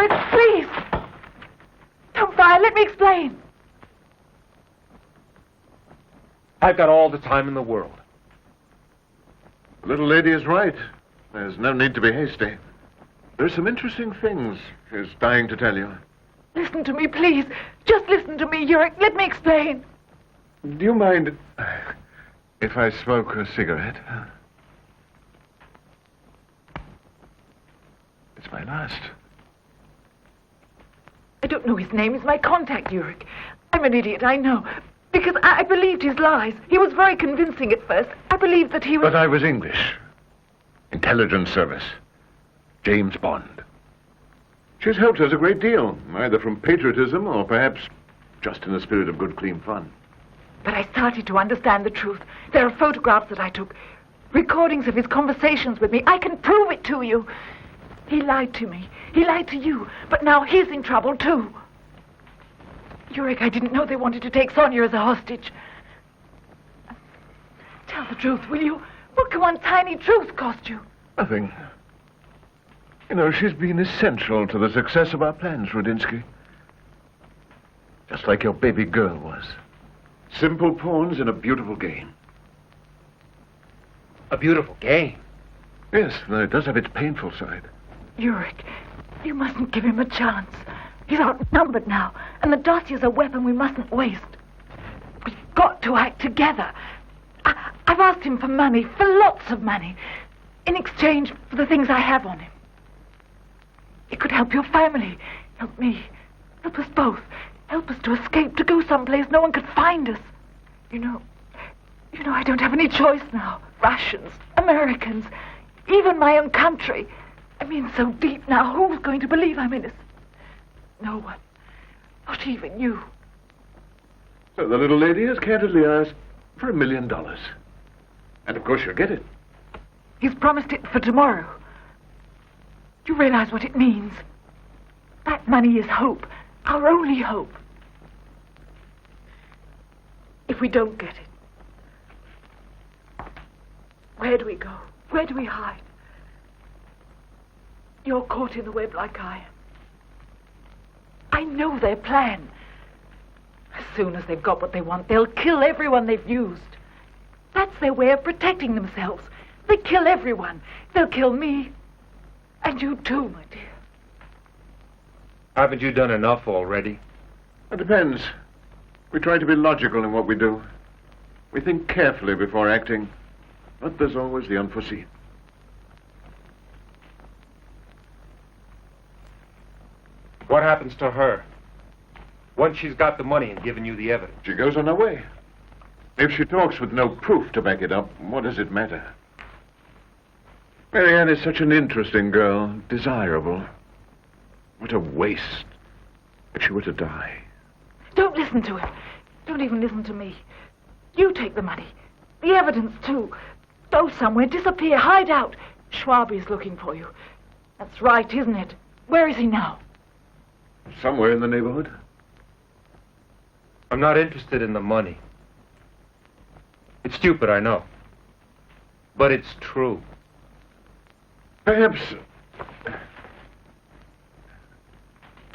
Yurick, please. Don't fire. Let me explain. I've got all the time in the world. The little lady is right. There's no need to be hasty. There's some interesting things she's dying to tell you. Listen to me, please. Just listen to me, Yurick. Let me explain. Do you mind if I smoke a cigarette? It's my last. I don't know his name. He's my contact, Yurick. I'm an idiot, I know. Because I believed his lies. He was very convincing at first. I believed that he was... But I was English. Intelligence Service. James Bond. She's helped us a great deal, either from patriotism or perhaps just in a spirit of good, clean fun. But I started to understand the truth. There are photographs that I took, recordings of his conversations with me. I can prove it to you. He lied to me. He lied to you. But now he's in trouble, too. Yurick, I didn't know they wanted to take Sonia as a hostage. Tell the truth, will you? What can one tiny truth cost you? Nothing. You know, she's been essential to the success of our plans, Rudinsky. Just like your baby girl was. Simple pawns in a beautiful game. A beautiful game? Yes, though it does have its painful side. Yurick, you mustn't give him a chance. He's outnumbered now, and the dossier's a weapon we mustn't waste. We've got to act together. I've asked him for money, for lots of money, in exchange for the things I have on him. It could help your family, help me, help us both, help us to escape, to go someplace no one could find us. You know, I don't have any choice now. Russians, Americans, even my own country. I'm in so deep now, who's going to believe I'm innocent? No one. Not even you. So the little lady has candidly asked for $1 million. And of course you'll get it. He's promised it for tomorrow. Do you realize what it means? That money is hope. Our only hope. If we don't get it, where do we go? Where do we hide? You're caught in the web like I am. I know their plan. As soon as they've got what they want, they'll kill everyone they've used. That's their way of protecting themselves. They kill everyone. They'll kill me. And you too, my dear. Haven't you done enough already? It depends. We try to be logical in what we do. We think carefully before acting. But there's always the unforeseen. What happens to her? Once she's got the money and given you the evidence. She goes on her way. If she talks with no proof to back it up, what does it matter? Marianne is such an interesting girl, desirable. What a waste if she were to die. Don't listen to him. Don't even listen to me. You take the money. The evidence, too. Go somewhere, disappear, hide out. Schwabi's looking for you. That's right, isn't it? Where is he now? Somewhere in the neighborhood. I'm not interested in the money. It's stupid, I know. But it's true. Perhaps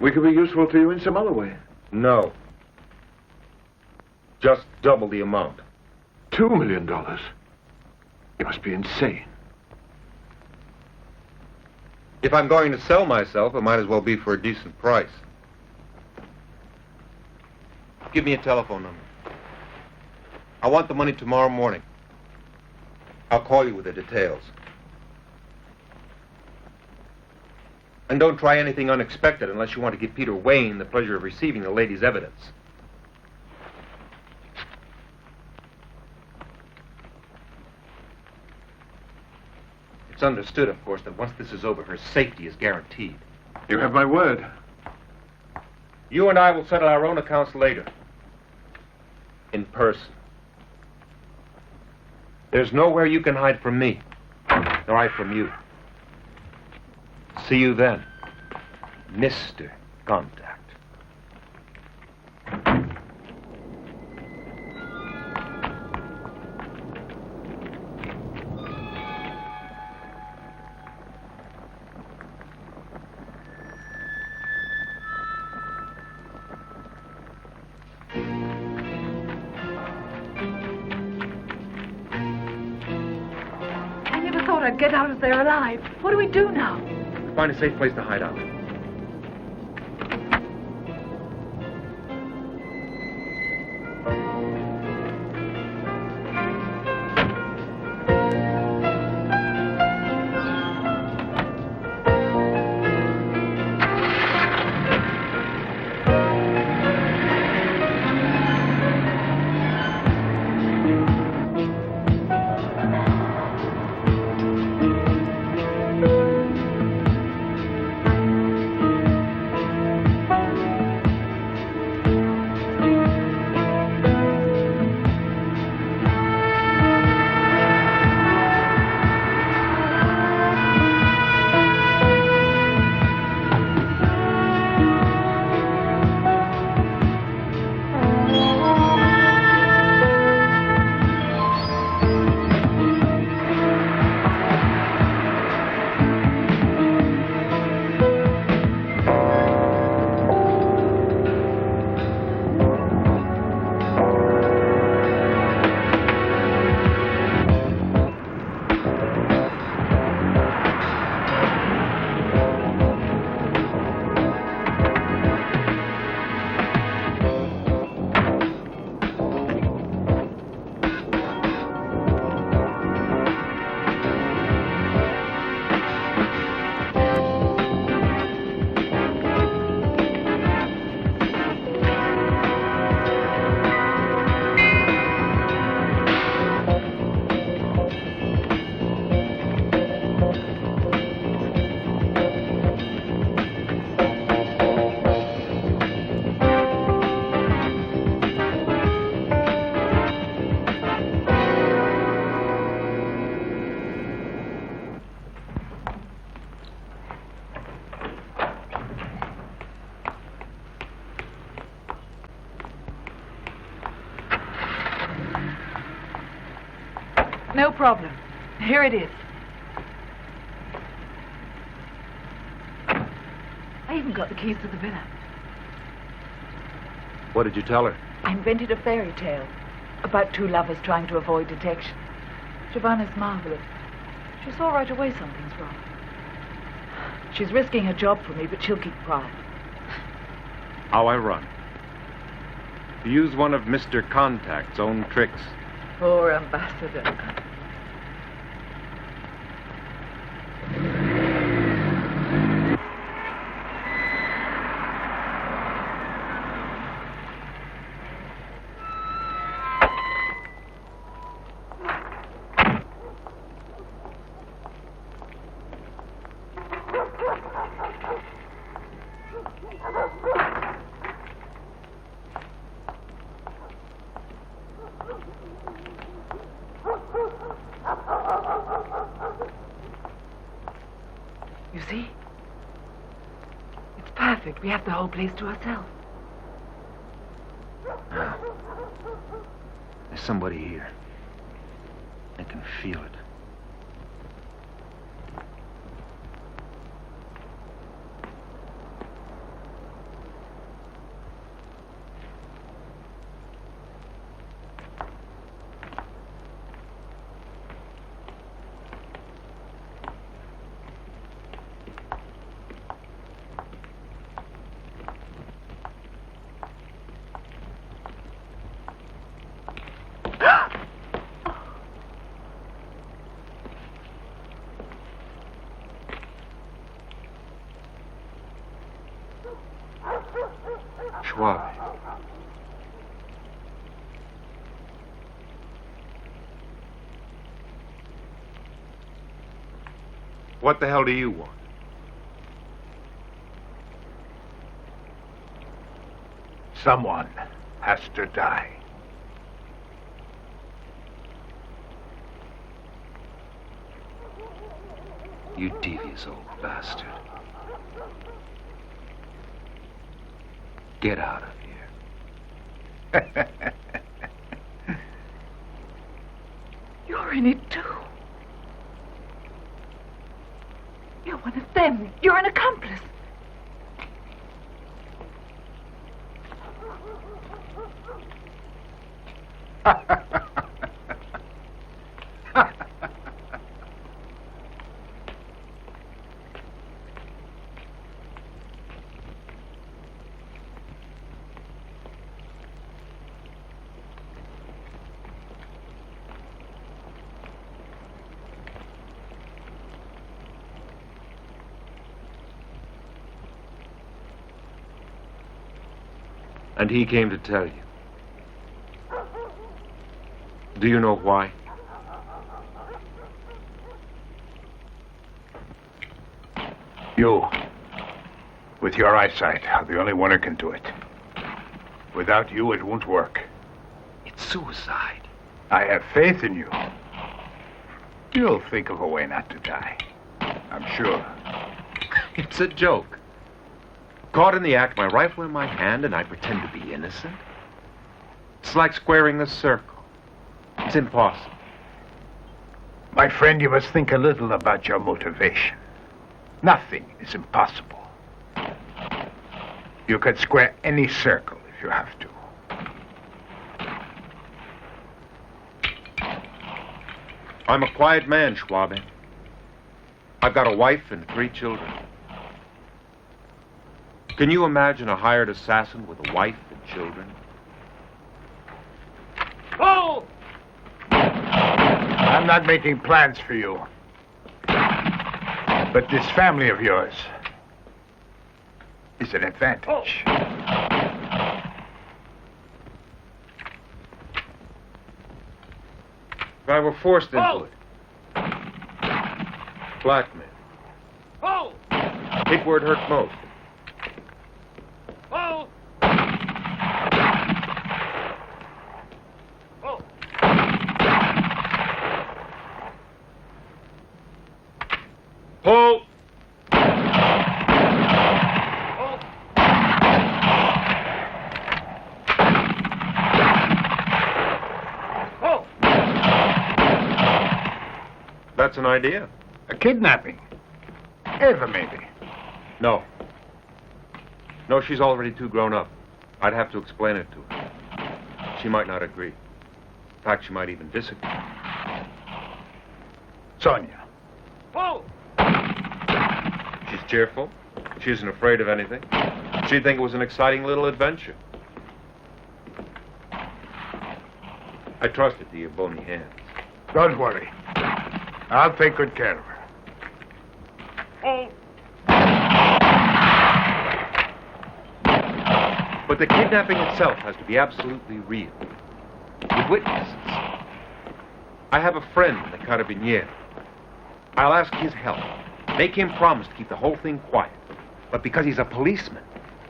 we could be useful to you in some other way. No. Just double the amount. $2 million? You must be insane. If I'm going to sell myself, it might as well be for a decent price. Give me a telephone number. I want the money tomorrow morning. I'll call you with the details. And don't try anything unexpected unless you want to give Peter Wayne the pleasure of receiving the lady's evidence. It's understood, of course, that once this is over, her safety is guaranteed. You have my word. You and I will settle our own accounts later. In person. There's nowhere you can hide from me, nor I from you. See you then, Mr. Contact. get out of there alive. What do we do now? Find a safe place to hide out. No problem. Here it is. I even got the keys to the villa. What did you tell her? I invented a fairy tale about two lovers trying to avoid detection. Giovanna's marvelous. She saw right away something's wrong. She's risking her job for me, but she'll keep quiet. How I run. You use one of Mr. Contact's own tricks. Poor ambassador. You see? It's perfect. We have the whole place to ourselves. Now, there's somebody here. I can feel it. Why? What the hell do you want? Someone has to die. You devious old bastard. Get out of here. You're in it too. You're one of them. You're an accomplice. And he came to tell you. Do you know why? You, with your eyesight, are the only one who can do it. Without you, it won't work. It's suicide. I have faith in you. You'll think of a way not to die. I'm sure. It's a joke. Caught in the act, my rifle in my hand, and I pretend to be innocent. It's like squaring the circle. It's impossible. My friend, you must think a little about your motivation. Nothing is impossible. You could square any circle if you have to. I'm a quiet man, Schwabe. I've got a wife and 3 children. Can you imagine a hired assassin with a wife and children? Oh! I'm not making plans for you. But this family of yours is an advantage. If I were forced into it. Blackmail. Pick where it hurt most. Pull! That's an idea. A kidnapping. Eva, maybe. No. No, she's already too grown up. I'd have to explain it to her. She might not agree. In fact, she might even disagree. Sonia. She's cheerful. She isn't afraid of anything. She'd think it was an exciting little adventure. I trust it to your bony hands. Don't worry. I'll take good care of her. But the kidnapping itself has to be absolutely real. With witnesses. I have a friend in the Carabinieri. I'll ask his help. Make him promise to keep the whole thing quiet. But because he's a policeman,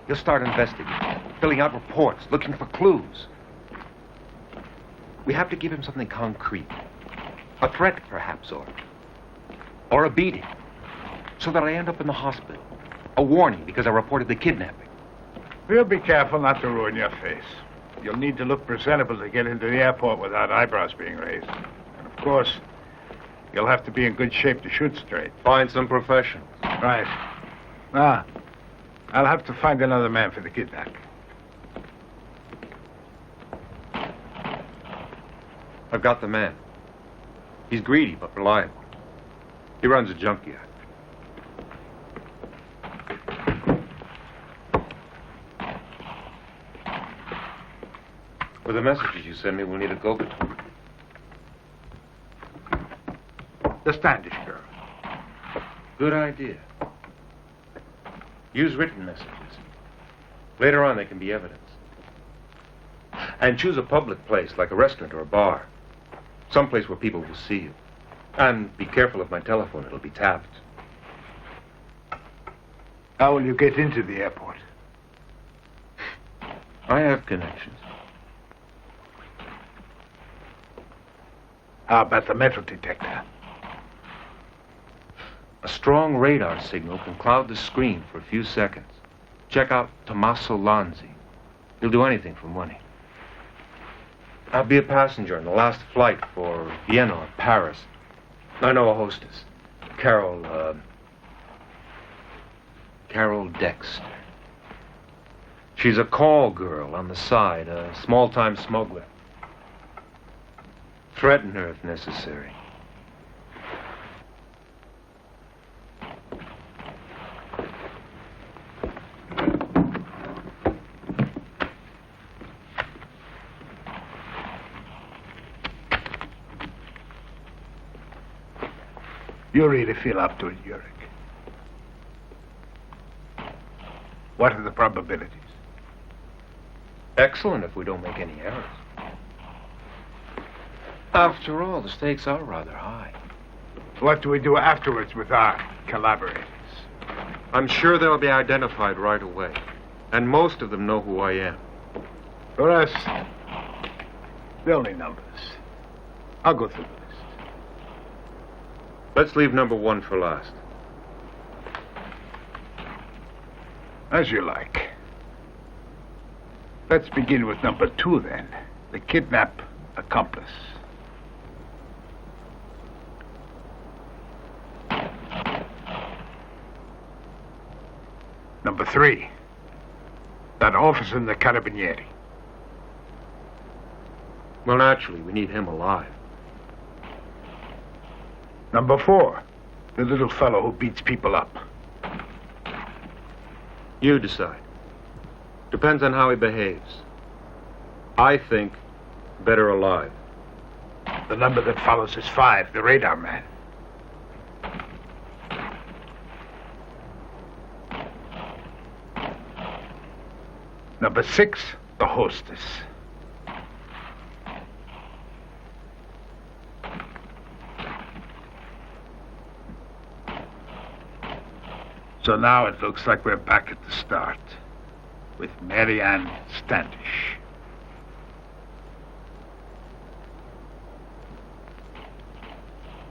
he'll start investigating, filling out reports, looking for clues. We have to give him something concrete. A threat, perhaps, or a beating. So that I end up in the hospital. A warning because I reported the kidnapping. We'll be careful not to ruin your face. You'll need to look presentable to get into the airport without eyebrows being raised. And of course, you'll have to be in good shape to shoot straight. Find some professionals. Right. Ah, I'll have to find another man for the kidnapping. I've got the man. He's greedy but reliable. He runs a junkyard. For the messages you send me, we'll need a go-between. The Standish girl. Good idea. Use written messages. Later on, they can be evidence. And choose a public place, like a restaurant or a bar. Someplace where people will see you. And be careful of my telephone. It'll be tapped. How will you get into the airport? I have connections. How about the metal detector? A strong radar signal can cloud the screen for a few seconds. Check out Tommaso Lanzi. He'll do anything for money. I'll be a passenger on the last flight for Vienna or Paris. I know a hostess. Carol Dexter. She's a call girl on the side, a small-time smuggler. Threaten her if necessary. You really feel up to it, Yurik. What are the probabilities? Excellent if we don't make any errors. After all, the stakes are rather high. What do we do afterwards with our collaborators? I'm sure they'll be identified right away. And most of them know who I am. For us, they're only numbers. I'll go through the list. Let's leave number 1 for last. As you like. Let's begin with number 2, then. The kidnap accomplice. Number 3. That officer in the Carabinieri. Well, naturally, we need him alive. Number 4. The little fellow who beats people up. You decide. Depends on how he behaves. I think better alive. The number that follows is 5, the radar man. Number 6, the hostess. So now it looks like we're back at the start, with Marianne Standish.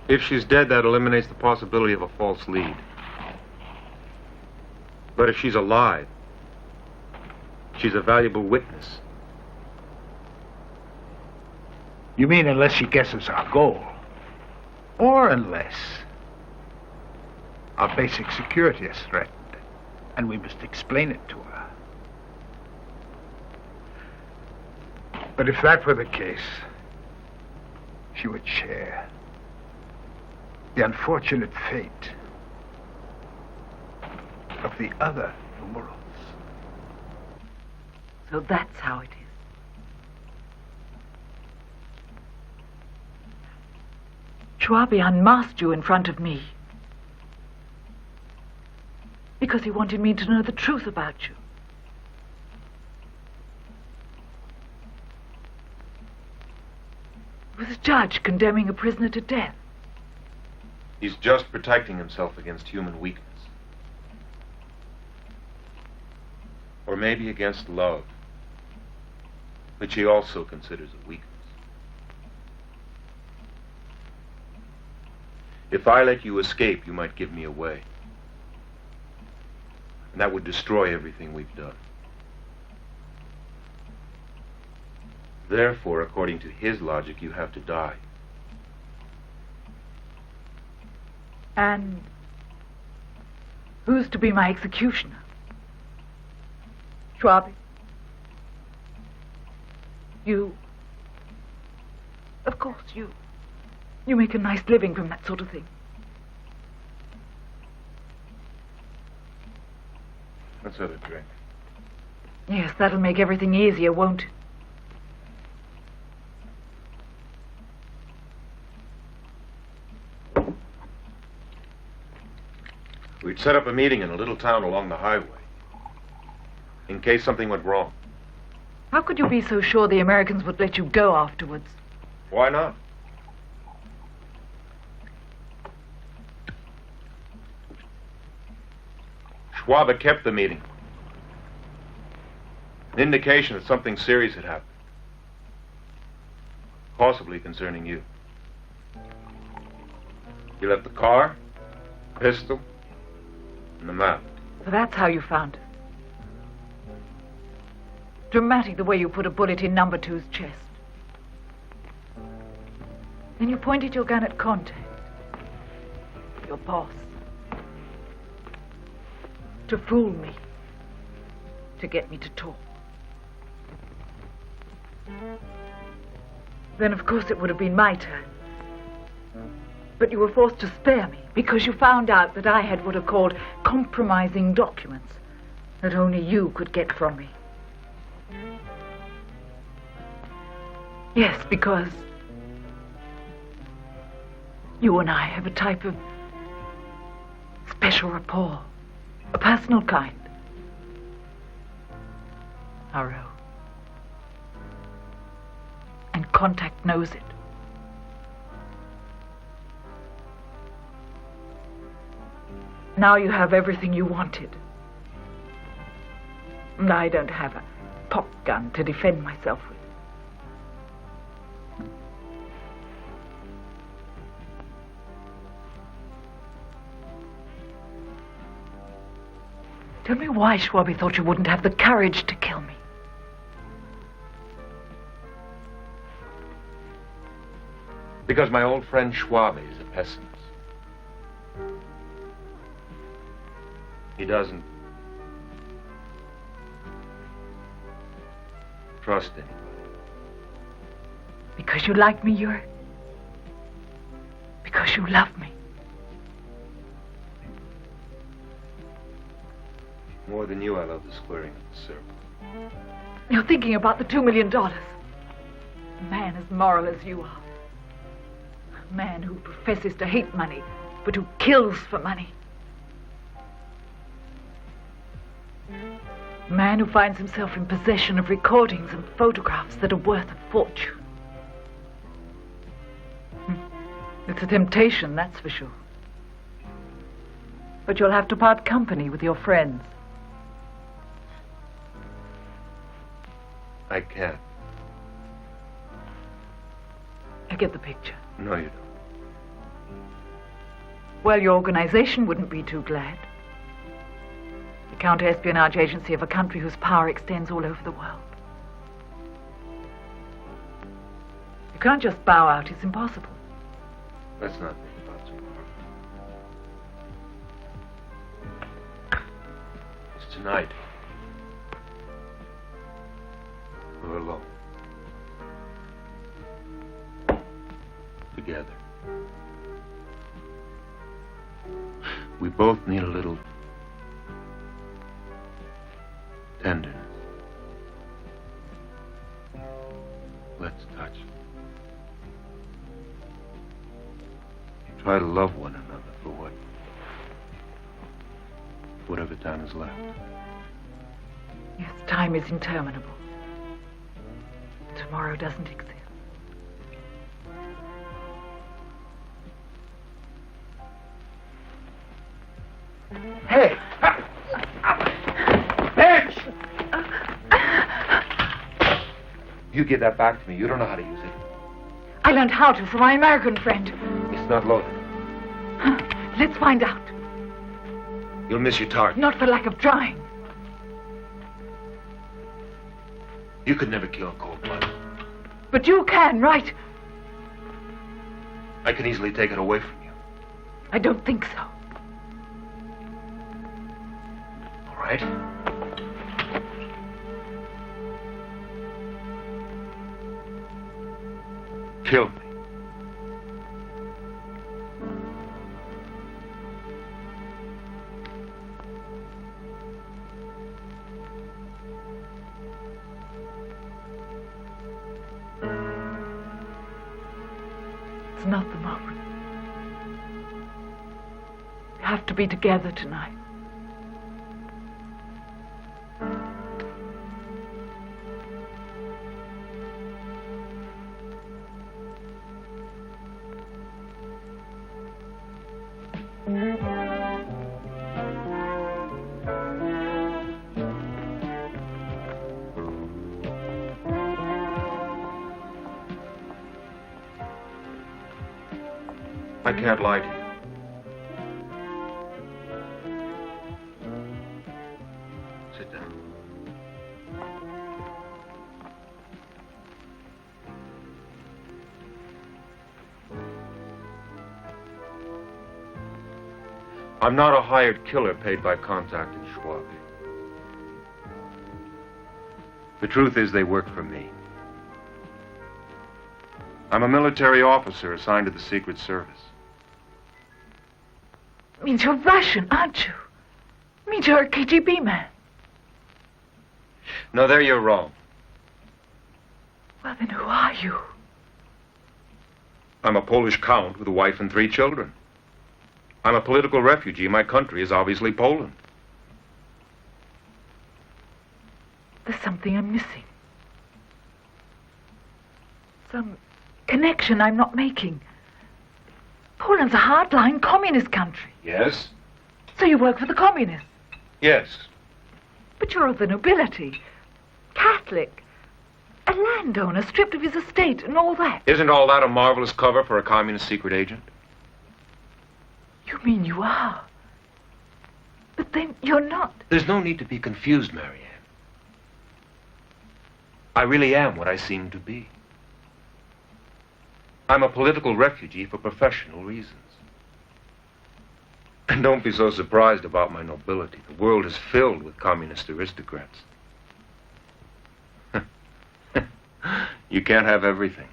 If she's dead, that eliminates the possibility of a false lead. But if she's alive, she's a valuable witness. You mean unless she guesses our goal? Or unless our basic security is threatened, and we must explain it to her. But if that were the case, she would share the unfortunate fate of the other numerals. So that's how it is. Schwabe unmasked you in front of me because he wanted me to know the truth about you. It was a judge condemning a prisoner to death. He's just protecting himself against human weakness. Or maybe against love, which he also considers a weakness. If I let you escape, you might give me away. And that would destroy everything we've done. Therefore, according to his logic, you have to die. And who's to be my executioner? Schwabe? You? Of course, you. You make a nice living from that sort of thing. Let's have a drink. Yes, that'll make everything easier, won't it? We'd set up a meeting in a little town along the highway, in case something went wrong. How could you be so sure the Americans would let you go afterwards? Why not? Schwabe kept the meeting. An indication that something serious had happened. Possibly concerning you. You left the car, pistol, and the map. So that's how you found it. Dramatic the way you put a bullet in number 2's chest. Then you pointed your gun at Conte, your boss. To fool me. To get me to talk. Then, of course, it would have been my turn. But you were forced to spare me because you found out that I had what are called compromising documents that only you could get from me. Yes, because you and I have a type of special rapport. A personal kind. Haro, contact knows it. Now you have everything you wanted. And I don't have a pop gun to defend myself with. Tell me why Schwabi thought you wouldn't have the courage to kill me. Because my old friend Schwabi is a pessimist. He doesn't trust anybody. Because you like me, you're... Because you love me. More than you, I love the squaring of the circle. You're thinking about the $2 million. A man as moral as you are. A man who professes to hate money, but who kills for money. A man who finds himself in possession of recordings and photographs that are worth a fortune. It's a temptation, that's for sure. But you'll have to part company with your friends. I can't. I get the picture. No, you don't. Well, your organization wouldn't be too glad. The counter-espionage agency of a country whose power extends all over the world. You can't just bow out, it's impossible. Let's not think about tomorrow. It's tonight. We're alone. Together. We both need a little tenderness. Let's touch. Try to love one another for whatever time is left. Yes, time is interminable. Tomorrow doesn't exist. Hey! Bitch! You give that back to me. You don't know how to use it. I learned how to from my American friend. It's not loaded. Let's find out. You'll miss your target. Not for lack of trying. You could never kill a cold blood. But you can, right? I can easily take it away from you. I don't think so. All right? Kill me. It's not the moment. We have to be together tonight. I can't lie to you. Sit down. I'm not a hired killer paid by contacting Schwabi. The truth is they work for me. I'm a military officer assigned to the Secret Service. Means you're Russian, aren't you? Means you're a KGB man. No, there you're wrong. Well, then who are you? I'm a Polish count with a wife and 3 children. I'm a political refugee. My country is obviously Poland. There's something I'm missing. some connection I'm not making. Poland's a hardline communist country. Yes? So you work for the communists. Yes. But you're of the nobility. Catholic. A landowner stripped of his estate and all that. Isn't all that a marvelous cover for a communist secret agent? You mean you are? But then you're not. There's no need to be confused, Marianne. I really am what I seem to be. I'm a political refugee for professional reasons. And don't be so surprised about my nobility. The world is filled with communist aristocrats. You can't have everything.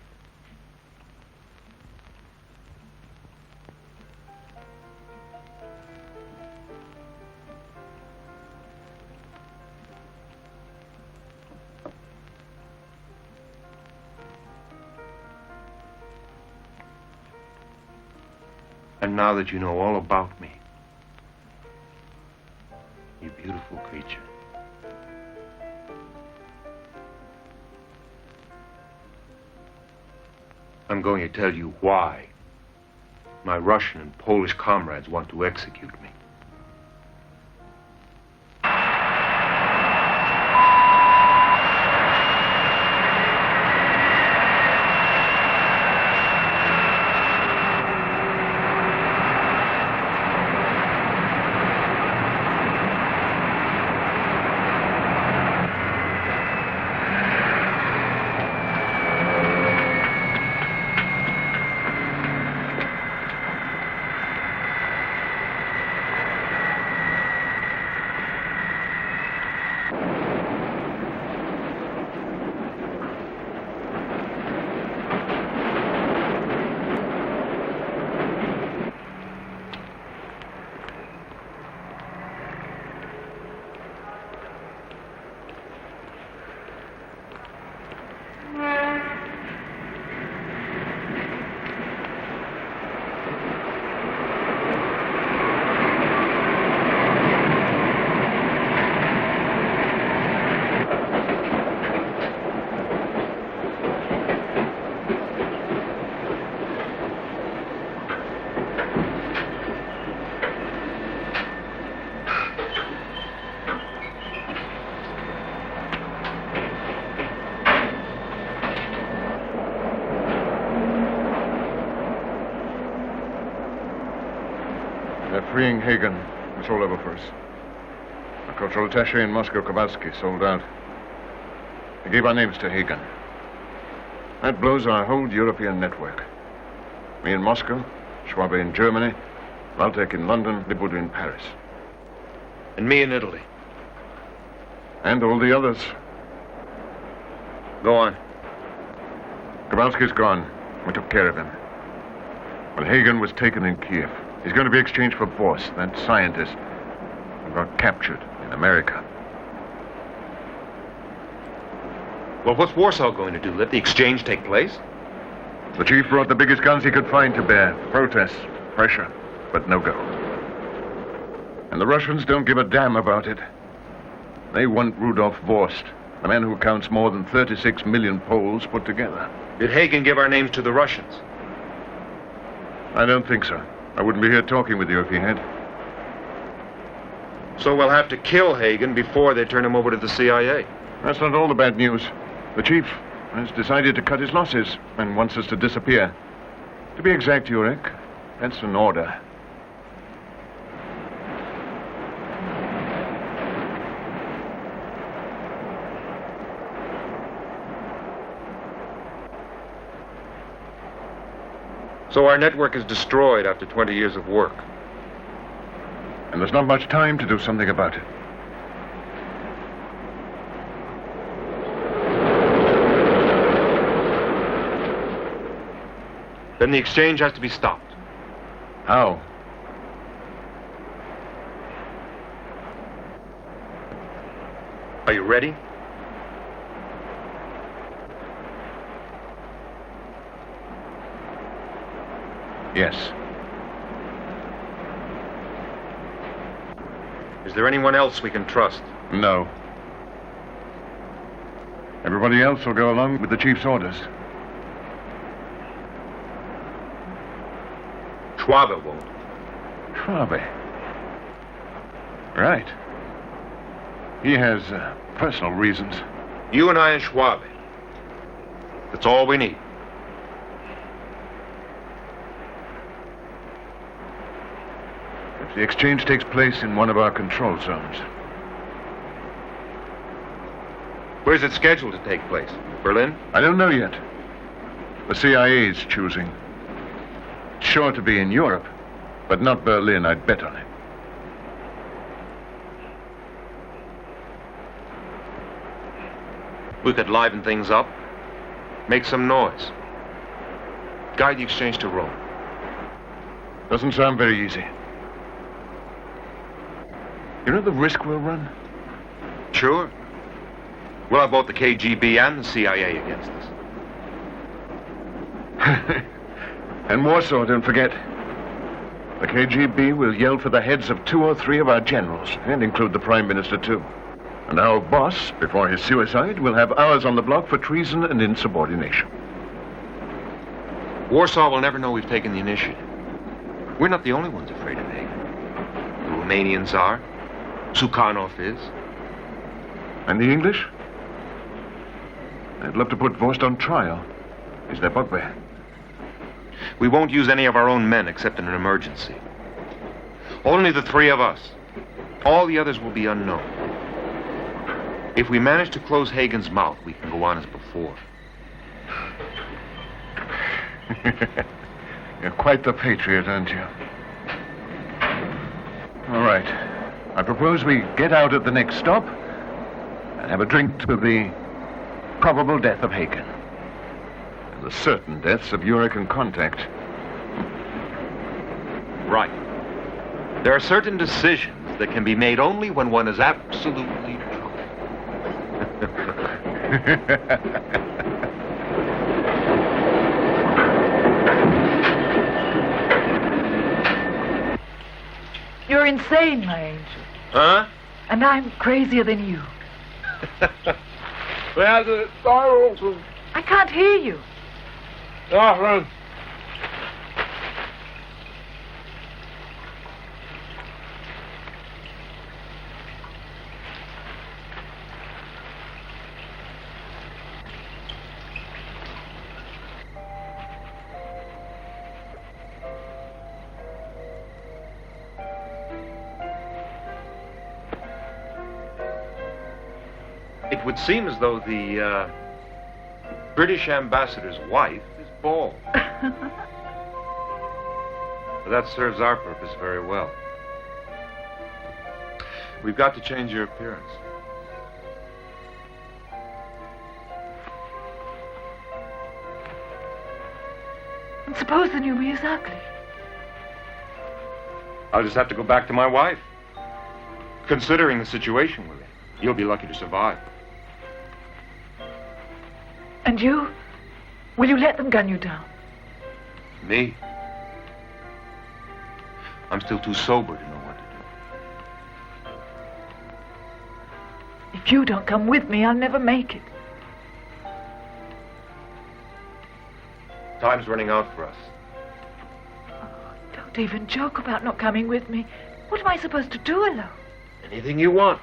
And now that you know all about me, you beautiful creature, I'm going to tell you why my Russian and Polish comrades want to execute me. Freeing Hagen. It's all over for us. Our cultural attaché in Moscow, Kowalski, sold out. He gave our names to Hagen. That blows our whole European network. Me in Moscow, Schwabe in Germany, Waltek in London, Libudu in Paris. And me in Italy. And all the others. Go on. Kowalski's gone. We took care of him. Well, Hagen was taken in Kiev. He's going to be exchanged for Boss, that scientist who got captured in America. Well, what's Warsaw going to do? Let the exchange take place? The chief brought the biggest guns he could find to bear. Protests, pressure, but no go. And the Russians don't give a damn about it. They want Rudolf Vorst, the man who counts more than 36 million Poles put together. Did Hagen give our names to the Russians? I don't think so. I wouldn't be here talking with you if he had. So we'll have to kill Hagen before they turn him over to the CIA. That's not all the bad news. The chief has decided to cut his losses and wants us to disappear. To be exact, Jurek, that's an order. So our network is destroyed after 20 years of work. And there's not much time to do something about it. Then the exchange has to be stopped. How? Are you ready? Yes. Is there anyone else we can trust? No. Everybody else will go along with the chief's orders. Schwabe won't. Schwabe. Right. He has personal reasons. You and I and Schwabe. That's all we need. If the exchange takes place in one of our control zones. Where's it scheduled to take place? Berlin? I don't know yet. The CIA's choosing. It's sure to be in Europe, but not Berlin. I'd bet on it. We could liven things up, make some noise, guide the exchange to Rome. Doesn't sound very easy. You know the risk we'll run? Sure. We'll have both the KGB and the CIA against us. And Warsaw, don't forget. The KGB will yell for the heads of 2 or 3 of our generals, and include the Prime Minister, too. And our boss, before his suicide, will have ours on the block for treason and insubordination. Warsaw will never know we've taken the initiative. We're not the only ones afraid of Hagen. The Romanians are. Sukhanov is. And the English? I'd love to put Vorst on trial. He's their bugbear. We won't use any of our own men except in an emergency. Only the 3 of us. All the others will be unknown. If we manage to close Hagen's mouth, we can go on as before. You're quite the patriot, aren't you? All right. I propose we get out at the next stop and have a drink to the probable death of Hagen. And the certain deaths of Urich and Contact. Right. There are certain decisions that can be made only when one is absolutely drunk. You're insane, my angel. Huh? And I'm crazier than you. I can't hear you. It would seem as though the British ambassador's wife is bald. But that serves our purpose very well. We've got to change your appearance. And suppose the new me is ugly. I'll just have to go back to my wife. Considering the situation we're in, you'll be lucky to survive. And you? Will you let them gun you down? Me? I'm still too sober to know what to do. If you don't come with me, I'll never make it. Time's running out for us. Oh, don't even joke about not coming with me. What am I supposed to do alone? Anything you want.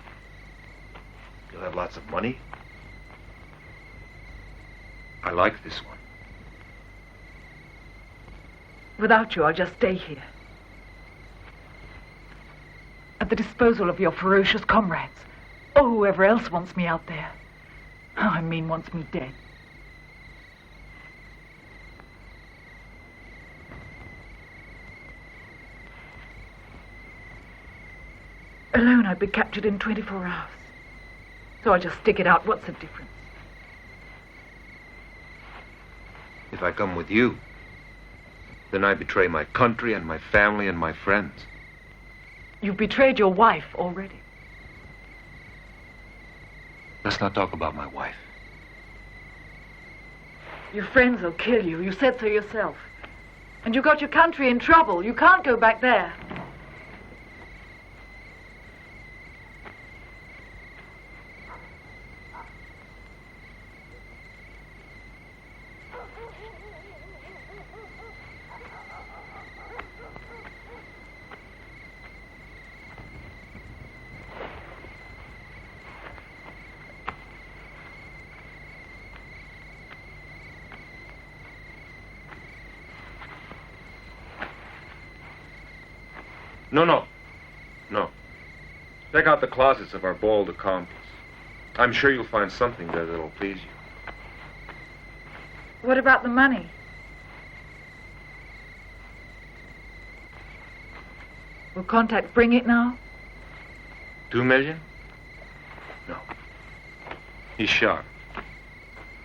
You'll have lots of money. I like this one. Without you, I'll just stay here. At the disposal of your ferocious comrades. Or whoever else wants me out there. Oh, I mean wants me dead. Alone, I'd be captured in 24 hours. So I'll just stick it out. What's the difference? If I come with you, then I betray my country and my family and my friends. You've betrayed your wife already. Let's not talk about my wife. Your friends will kill you. You said so yourself. And you got your country in trouble. You can't go back there. No. Check out the closets of our ball de comptes. I'm sure you'll find something there that'll please you. What about the money? Will Contact bring it now? 2 million? No. He's sharp.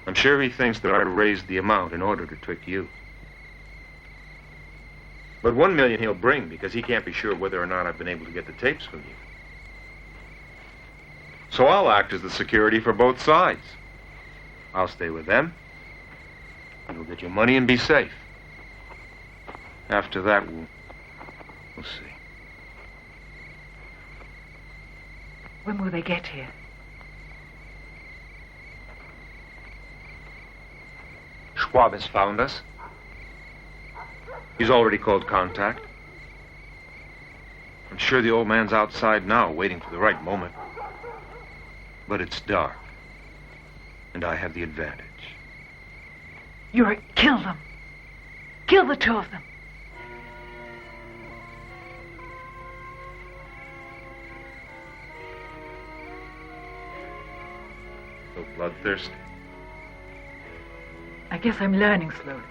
I'm sure he thinks that I raised the amount in order to trick you. But 1 million he'll bring because he can't be sure whether or not I've been able to get the tapes from you. So I'll act as the security for both sides. I'll stay with them. You'll get your money and be safe. After that, we'll see. When will they get here? Schwab has found us. He's already called Contact. I'm sure the old man's outside now, waiting for the right moment. But it's dark, and I have the advantage. Kill them. Kill the 2 of them. So bloodthirsty. I guess I'm learning slowly.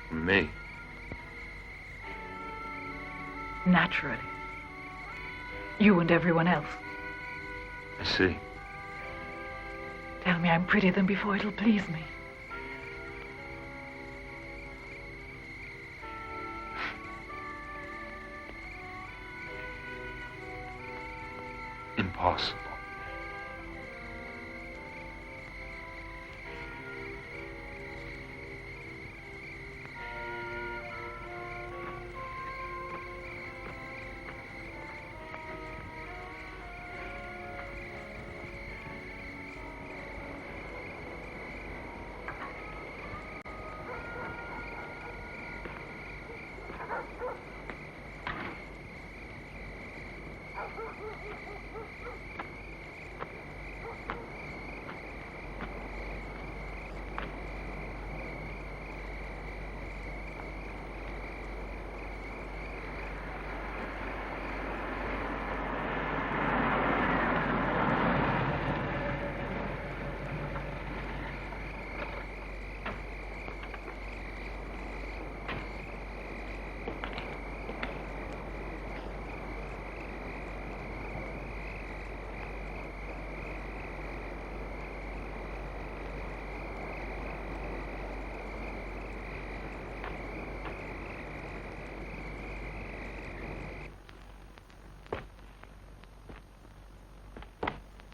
From me. Naturally. You and everyone else. I see. Tell me I'm prettier than before, it'll please me. Impossible.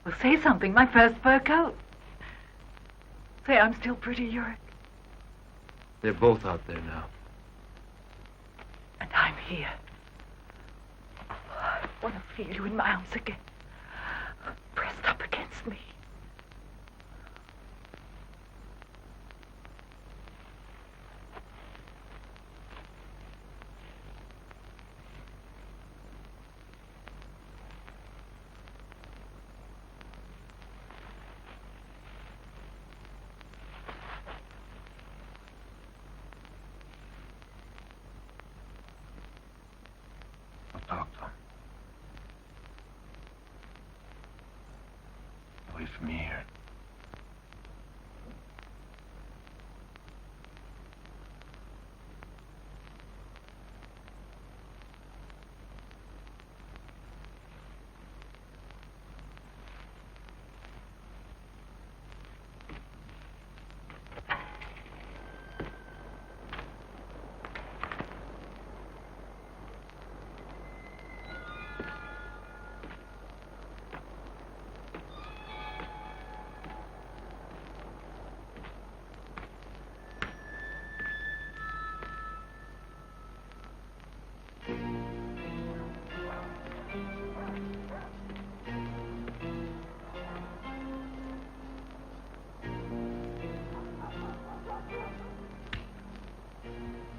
Well, say something. My first fur coat. Say I'm still pretty, Yurick. They're both out there now. And I'm here. I want to feel you in my arms again. Pressed up against me. Talk to him. Away from here.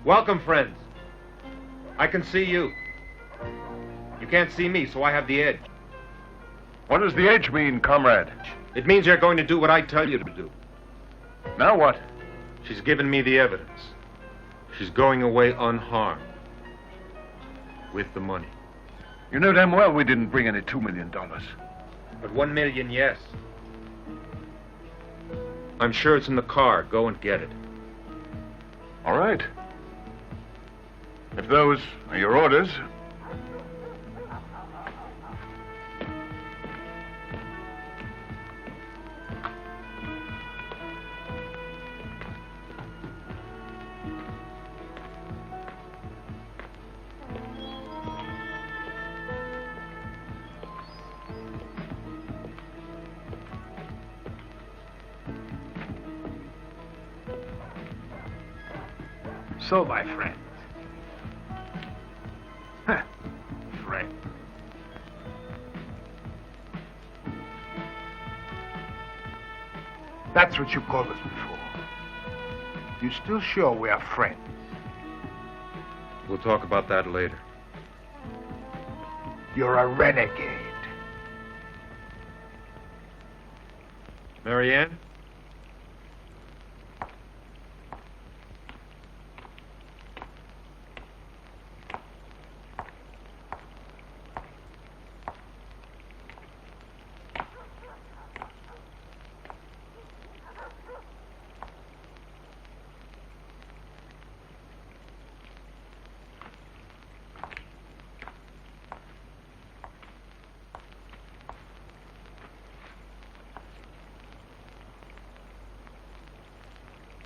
Welcome, friends. I can see you. You can't see me, so I have the edge. What does the edge mean, comrade? It means you're going to do what I tell you to do. Now what? She's given me the evidence. She's going away unharmed. with the money. You know damn well we didn't bring any $2 million. But 1 million, yes. I'm sure it's in the car. Go and get it. All right. If those are your orders. So, my friend. Friend. That's what you called us before. You still sure we are friends? We'll talk about that later. You're a renegade. Marianne?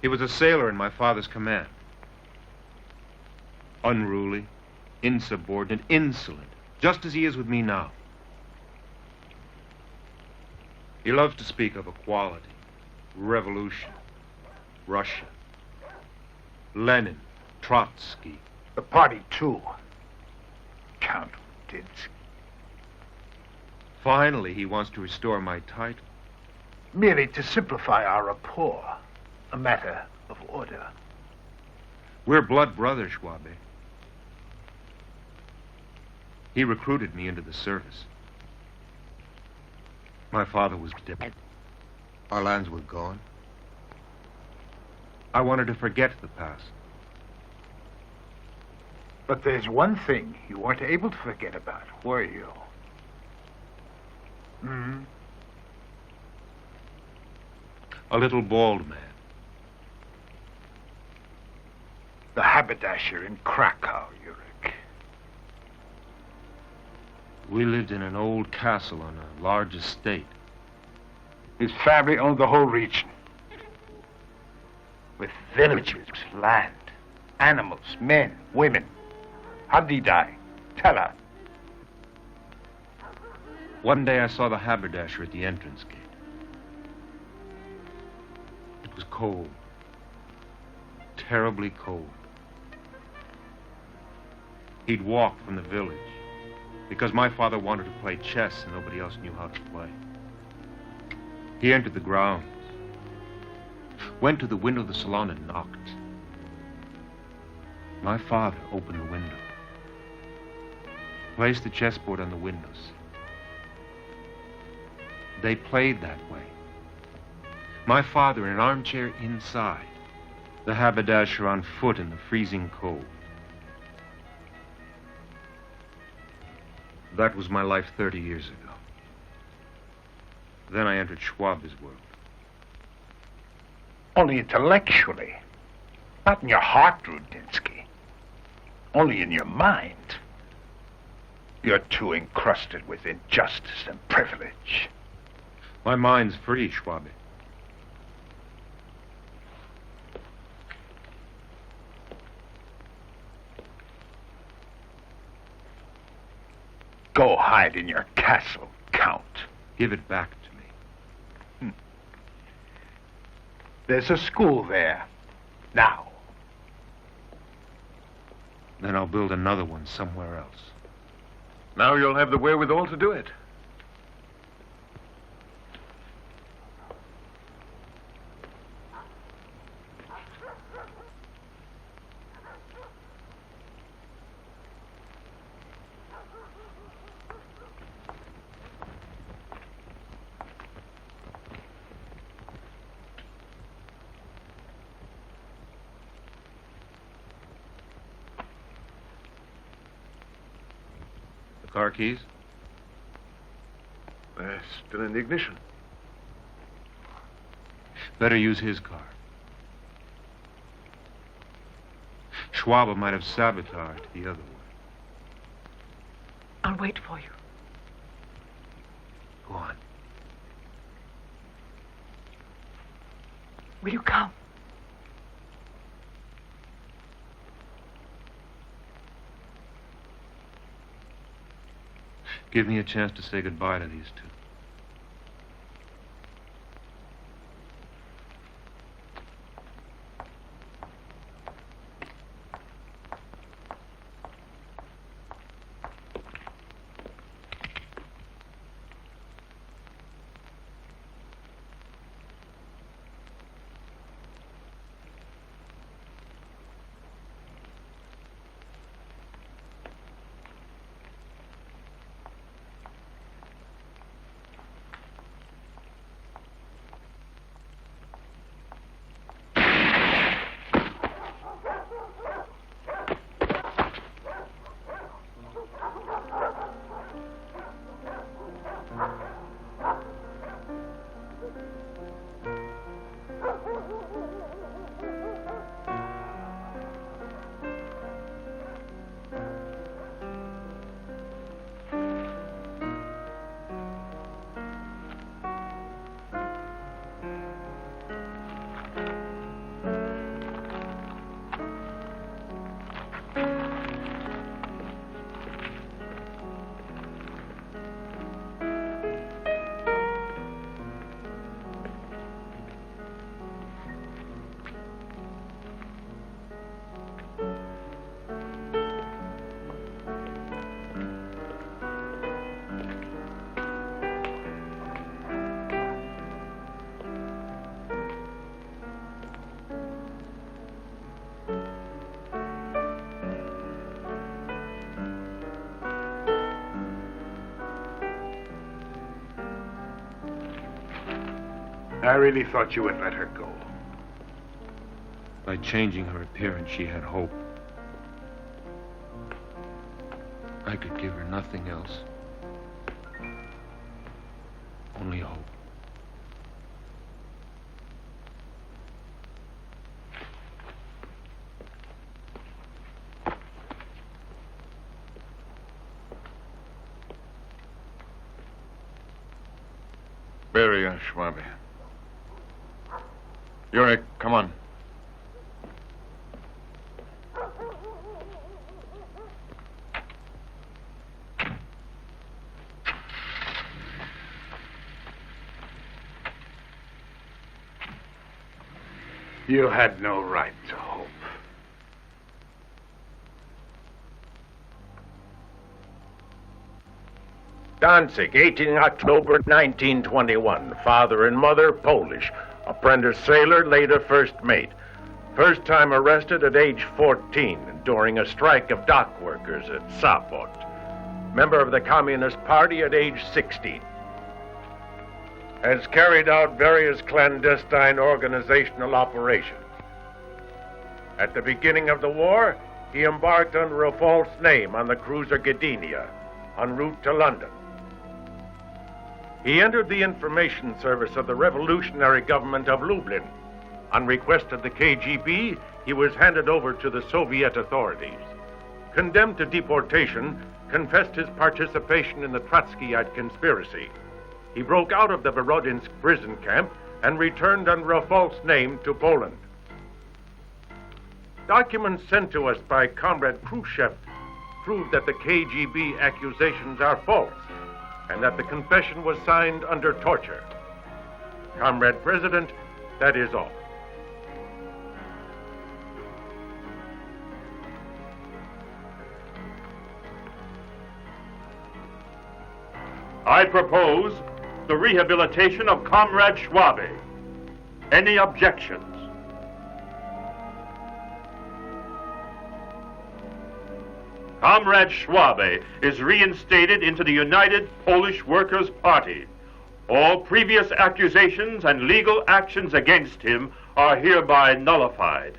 He was a sailor in my father's command. Unruly, insubordinate, insolent, just as he is with me now. He loves to speak of equality, revolution, Russia, Lenin, Trotsky. The party, too. Count Dinsky. Finally, he wants to restore my title. Merely to simplify our rapport. A matter of order. We're blood brothers, Schwabe. He recruited me into the service. My father was dead. Our lands were gone. I wanted to forget the past. But there's one thing you weren't able to forget about, were you? Hmm? A little bald man. The haberdasher in Krakow, Urich. We lived in an old castle on a large estate. His family owned the whole region. With villages, land, animals, men, women. How did he die? Tell her. One day I saw the haberdasher at the entrance gate. It was cold. Terribly cold. He'd walked from the village because my father wanted to play chess and nobody else knew how to play. He entered the grounds, went to the window of the salon and knocked. My father opened the window, placed the chessboard on the windows. They played that way. My father in an armchair inside, the haberdasher on foot in the freezing cold. That was my life 30 years ago. Then I entered Schwabe's world. Only intellectually. Not in your heart, Rudinsky. Only in your mind. You're too encrusted with injustice and privilege. My mind's free, Schwabe. Go hide in your castle, Count. Give it back to me. There's a school there. Now. Then I'll build another one somewhere else. Now you'll have the wherewithal to do it. Car keys? They're still in the ignition. Better use his car. Schwabe might have sabotaged the other one. I'll wait for you. Go on. Will you come? Give me a chance to say goodbye to these two. I really thought you would let her go. By changing her appearance, she had hope. I could give her nothing else. Only hope. Bury her, Schwabe. Yuri, come on. You had no right to hope. Danzig, 18 October 1921. Father and mother, Polish. Apprentice sailor, later first mate. First time arrested at age 14 during a strike of dock workers at Sopot. Member of the Communist Party at age 16. Has carried out various clandestine organizational operations. At the beginning of the war, he embarked under a false name on the cruiser Gdynia, en route to London. He entered the information service of the revolutionary government of Lublin. On request of the KGB, he was handed over to the Soviet authorities. Condemned to deportation, confessed his participation in the Trotskyite conspiracy. He broke out of the Borodinsk prison camp and returned under a false name to Poland. Documents sent to us by Comrade Khrushchev prove that the KGB accusations are false and that the confession was signed under torture. Comrade President, that is all. I propose the rehabilitation of Comrade Schwabe. Any objections? Comrade Schwabe is reinstated into the United Polish Workers' Party. All previous accusations and legal actions against him are hereby nullified.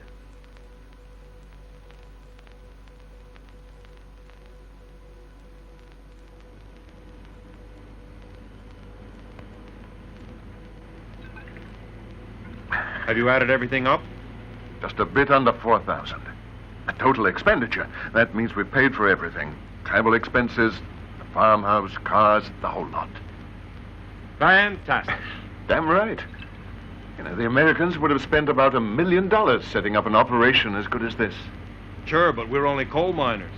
Have you added everything up? Just a bit under 4,000. A total expenditure. That means we paid for everything. Travel expenses, the farmhouse, cars, the whole lot. Fantastic. Damn right. You know, the Americans would have spent about $1 million setting up an operation as good as this. Sure, but we're only coal miners.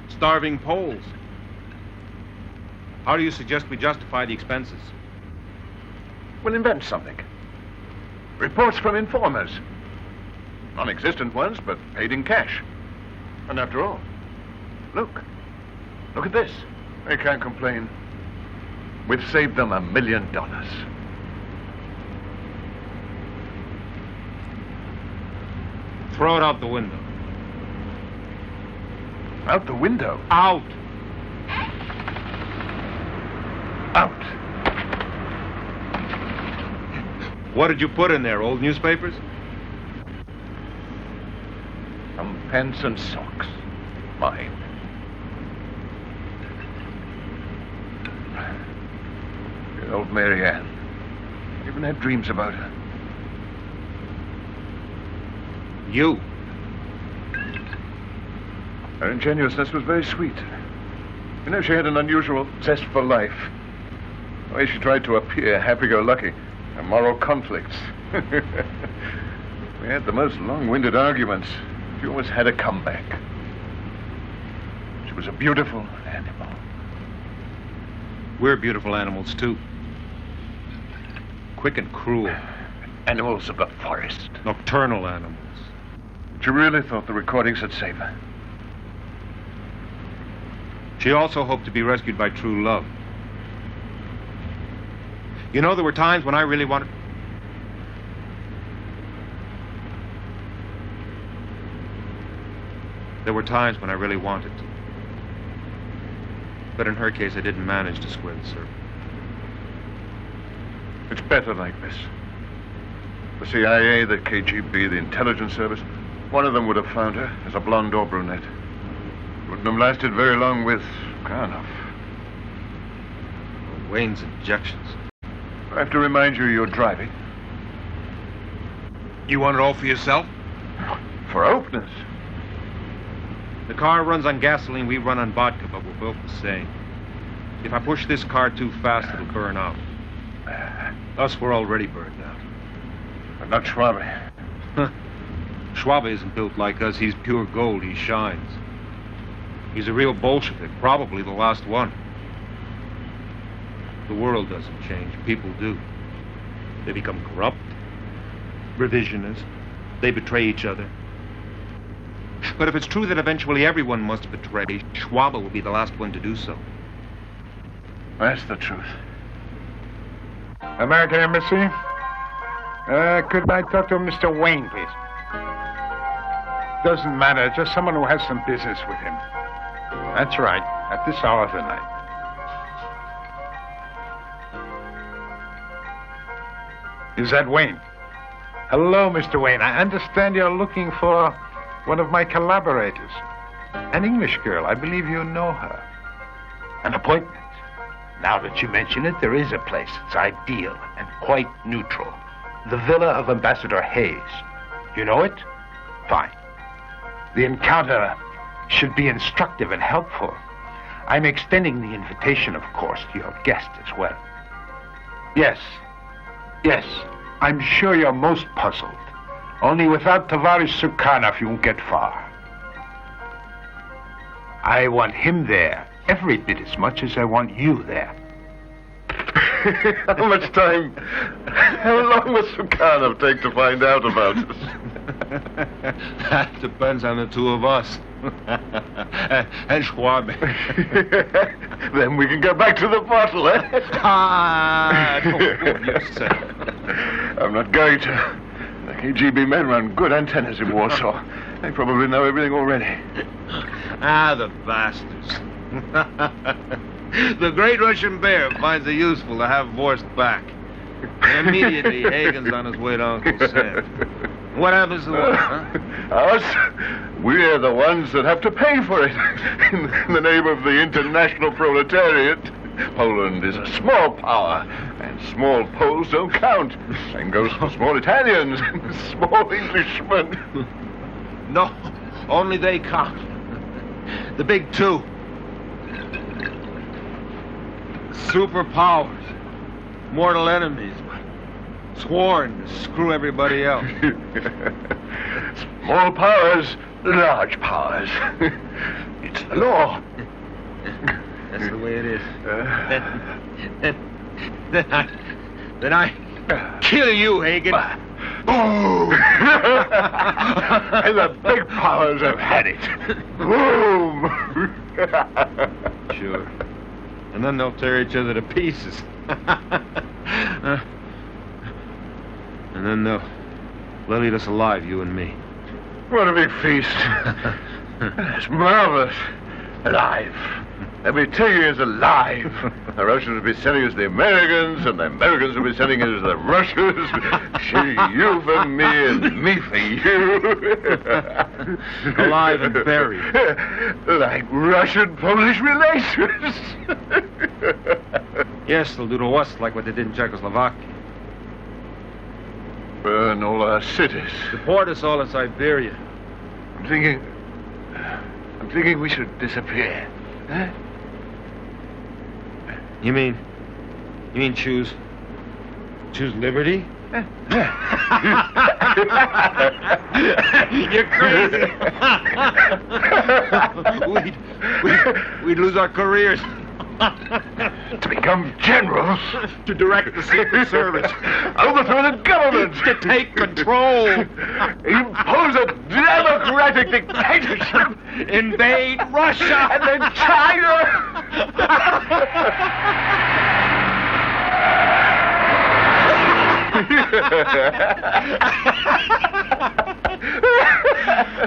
Starving Poles. How do you suggest we justify the expenses? We'll invent something. Reports from informers. Non-existent ones, but paid in cash. And after all, look at this. They can't complain. We've saved them $1 million. Throw it out the window. Out the window? Out! Out. What did you put in there, old newspapers? Some pants and socks. Mine. Good old Mary Ann. Even had dreams about her. You. Her ingenuousness was very sweet. You know, she had an unusual zest for life. The way she tried to appear happy-go-lucky. Her moral conflicts. We had the most long-winded arguments. She always had a comeback. She was a beautiful animal. We're beautiful animals, too. Quick and cruel. Animals of the forest. Nocturnal animals. She really thought the recordings would save her. She also hoped to be rescued by true love. You know, there were times when I really wanted... There were times when I really wanted to. But in her case, I didn't manage to square the circle. It's better like this. The CIA, the KGB, the intelligence service, one of them would have found her as a blonde or brunette. Wouldn't have lasted very long with Karnoff. Wayne's injections. I have to remind you you're driving. You want it all for yourself? For openness. The car runs on gasoline, we run on vodka, but we're both the same. If I push this car too fast, it'll burn out. Us, we're already burned out. But not Schwabe. Schwabe isn't built like us. He's pure gold. He shines. He's a real Bolshevik, probably the last one. The world doesn't change. People do. They become corrupt, revisionist. They betray each other. But if it's true that eventually everyone must betray, Schwabe will be the last one to do so. That's the truth. American Embassy? Could I talk to Mr. Wayne, please? Doesn't matter, just someone who has some business with him. That's right, at this hour of the night. Is that Wayne? Hello, Mr. Wayne. I understand you're looking for one of my collaborators. An English girl. I believe you know her. An appointment. Now that you mention it, there is a place. It's ideal and quite neutral. The villa of Ambassador Hayes. You know it? Fine. The encounter should be instructive and helpful. I'm extending the invitation, of course, to your guest as well. Yes. I'm sure you're most puzzled. Only without Tavares Sukhanov, you won't get far. I want him there every bit as much as I want you there. How long will Sukhanov take to find out about us? That depends on the two of us. And Schwabe. Then we can go back to the bottle, eh? You said. I'm not going to. The KGB men run good antennas in Warsaw. They probably know everything already. The bastards. The great Russian bear finds it useful to have Vorst back. And immediately, Hagen's on his way to Uncle Sam. What happens to us, huh? Us? We're the ones that have to pay for it. In the name of the international proletariat. Poland is a small power, and small Poles don't count. Same goes for small Italians and small Englishmen. No, only they count. The big two. Superpowers. Mortal enemies, but sworn to screw everybody else. Small powers, large powers. It's the law. That's the way it is. Then I kill you, Hagen. Boom! And the big powers have had it. Boom! Sure. And then they'll tear each other to pieces. And then they'll eat us alive, you and me. What a big feast. It's marvelous. Alive. They'll be taking us alive. The Russians will be sending us the Americans, and the Americans will be sending us the Russians. You for me, and me for you. Alive and buried. Like Russian-Polish relations. Yes, they'll do to us like what they did in Czechoslovakia. Burn all our cities. Deport us all to Siberia. I'm thinking we should disappear. Huh? You mean choose liberty? You're crazy. We'd lose our careers. To become generals. To direct the Secret Service. Overthrow the government. To take control. Impose a democratic dictatorship. Invade Russia. And then China.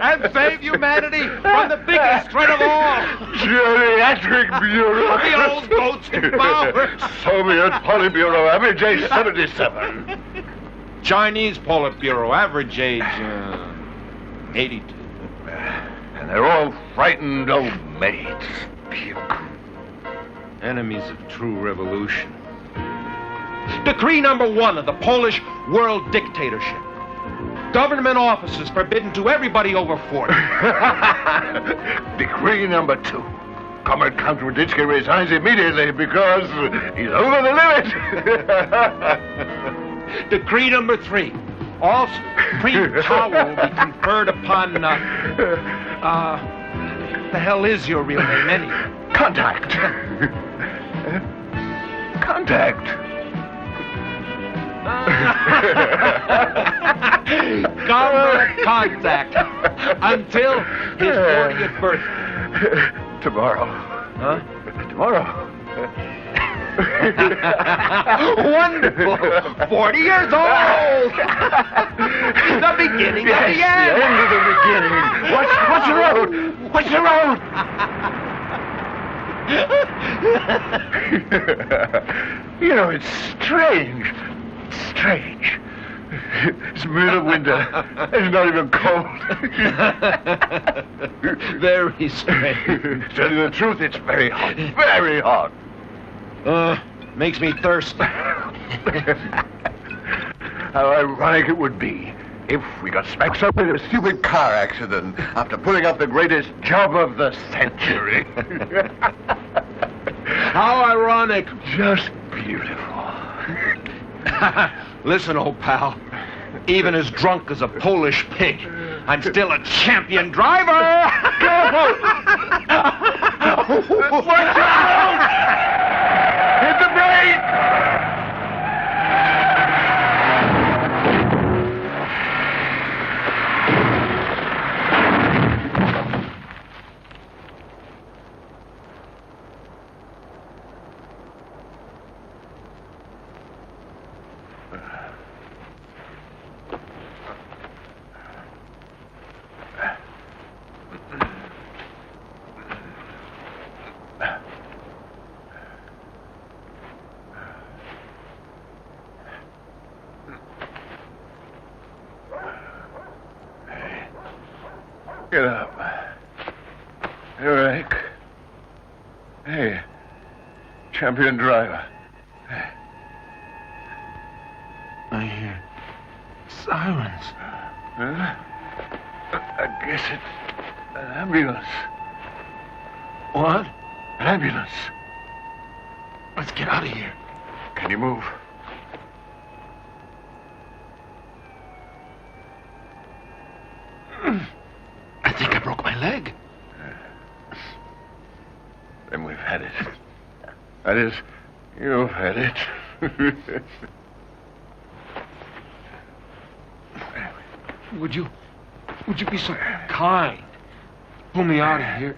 And save humanity from the biggest threat of all. Geriatric bureaucracy. The old goats in power. Soviet Politburo, average age 77. Chinese Politburo, average age 82. And they're all frightened old maids. Puke. Enemies of true revolution. Decree number 1 of the Polish World Dictatorship. Government offices forbidden to everybody over 40. Decree number 2. Comrade Count Ruditsky resigns immediately because he's over the limit. Decree number 3. All supreme power will be conferred upon, the hell is your real name anyway? Contact. Contact. Comrade Contact. Until his 40th birthday. Tomorrow. Huh? Tomorrow. Wonderful. 40 years old. The beginning of the end. The end of the beginning. What's the road? What's the road? You know, it's strange. Strange. It's middle of winter. It's not even cold. Very strange. Tell you the truth, it's very hot. Very hot. Makes me thirsty. How ironic it would be if we got smacked up in a stupid car accident after pulling off the greatest job of the century. How ironic. Just beautiful. Listen, old pal. Even as drunk as a Polish pig, I'm still a champion driver! Watch out! Hit the brake! Get up. Eric. Hey. champion driver. I hear sirens. I guess it's an ambulance. What? An ambulance. Let's get out of here. Can you move? I think I broke my leg. Then we've had it. That is, you've had it. Would you be so kind? Pull me out of here.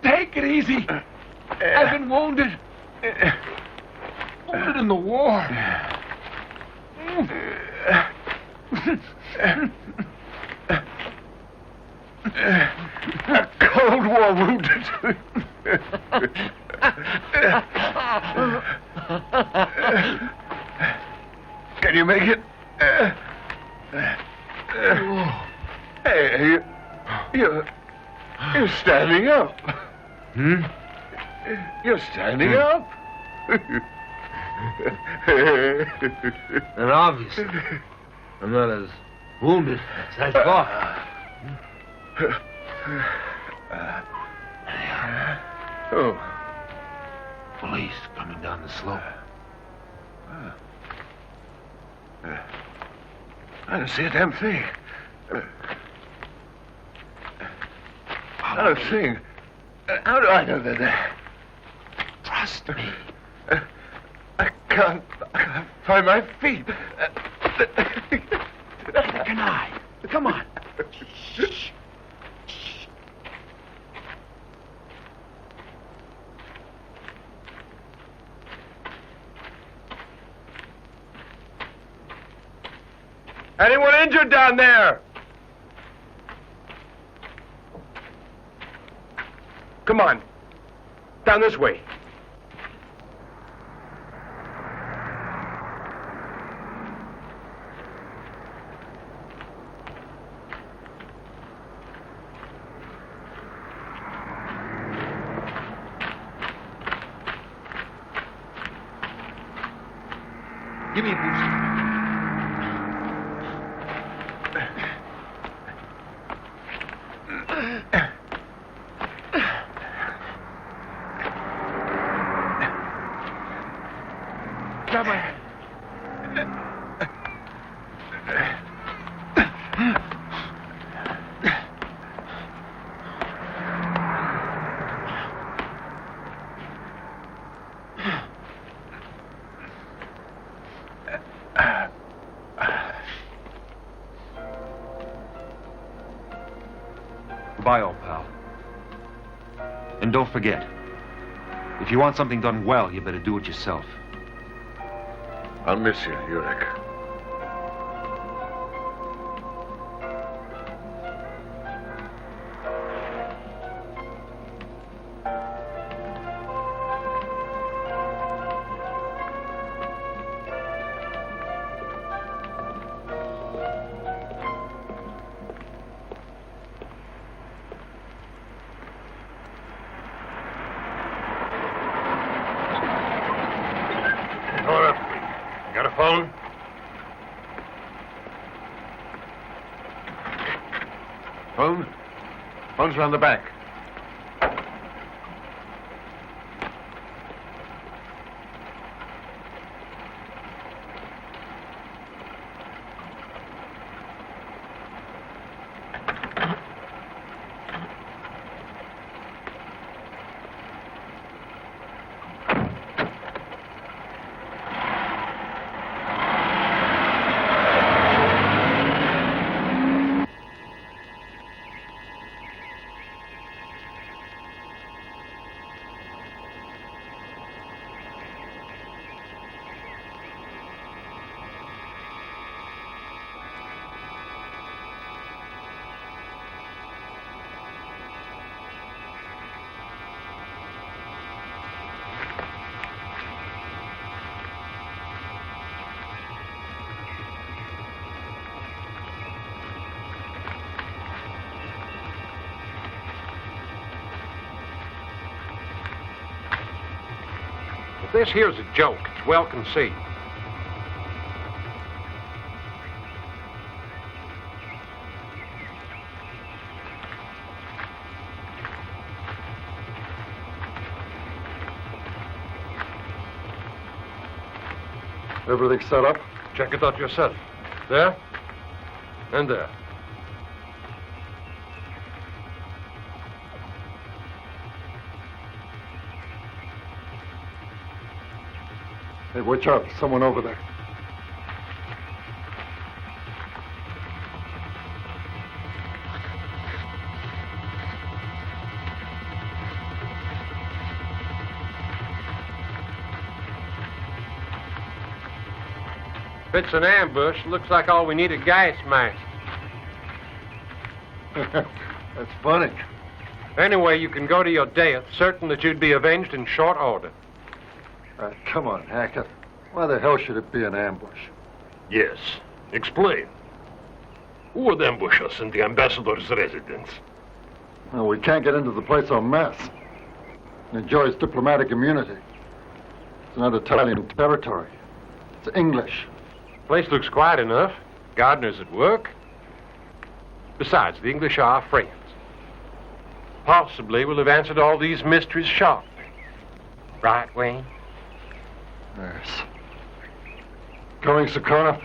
Take it easy. I've been wounded. Wounded in the war. A Cold War wounded. Can you make it? Hey, you're standing up. Hmm? You're standing up. And obviously, I'm not as wounded as I thought. Oh. Police coming down the slope. I don't see a damn thing. Not a thing. How do I know they're there? Trust me. I can't find my feet. Can I? Come on. Shh. Anyone injured down there? Come on. Down this way. Give me a boost. Grab my hand. Goodbye, old pal. And don't forget, if you want something done well, you better do it yourself. I'll miss you, Yurek. Got a phone? Phone? Phone's around the back. If this here's a joke, it's well conceived. Everything set up? Check it out yourself. There and there. Hey, watch out. Someone over there. If it's an ambush, looks like all we need are gas masks. That's funny. Anyway, you can go to your death, certain that you'd be avenged in short order. Come on, Hackett. Why the hell should it be an ambush? Yes. Explain. Who would ambush us in the ambassador's residence? Well, we can't get into the place en masse. It enjoys diplomatic immunity. It's not Italian territory. It's English. Place looks quiet enough. Gardener's at work. Besides, the English are our friends. Possibly we'll have answered all these mysteries sharply. Right, Wayne? Yes. Going, Sakona?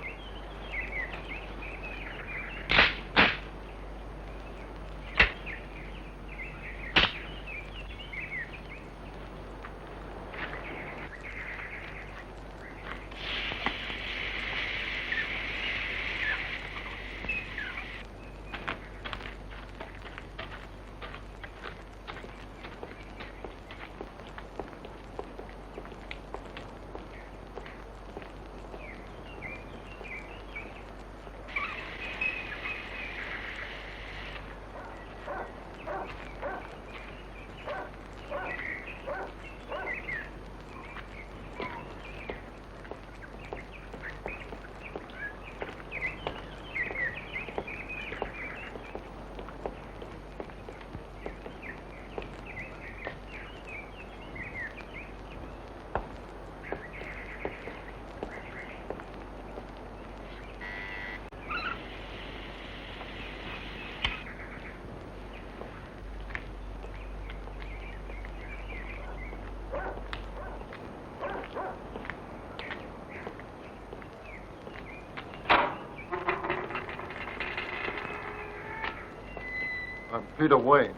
I'm Peter Wayne.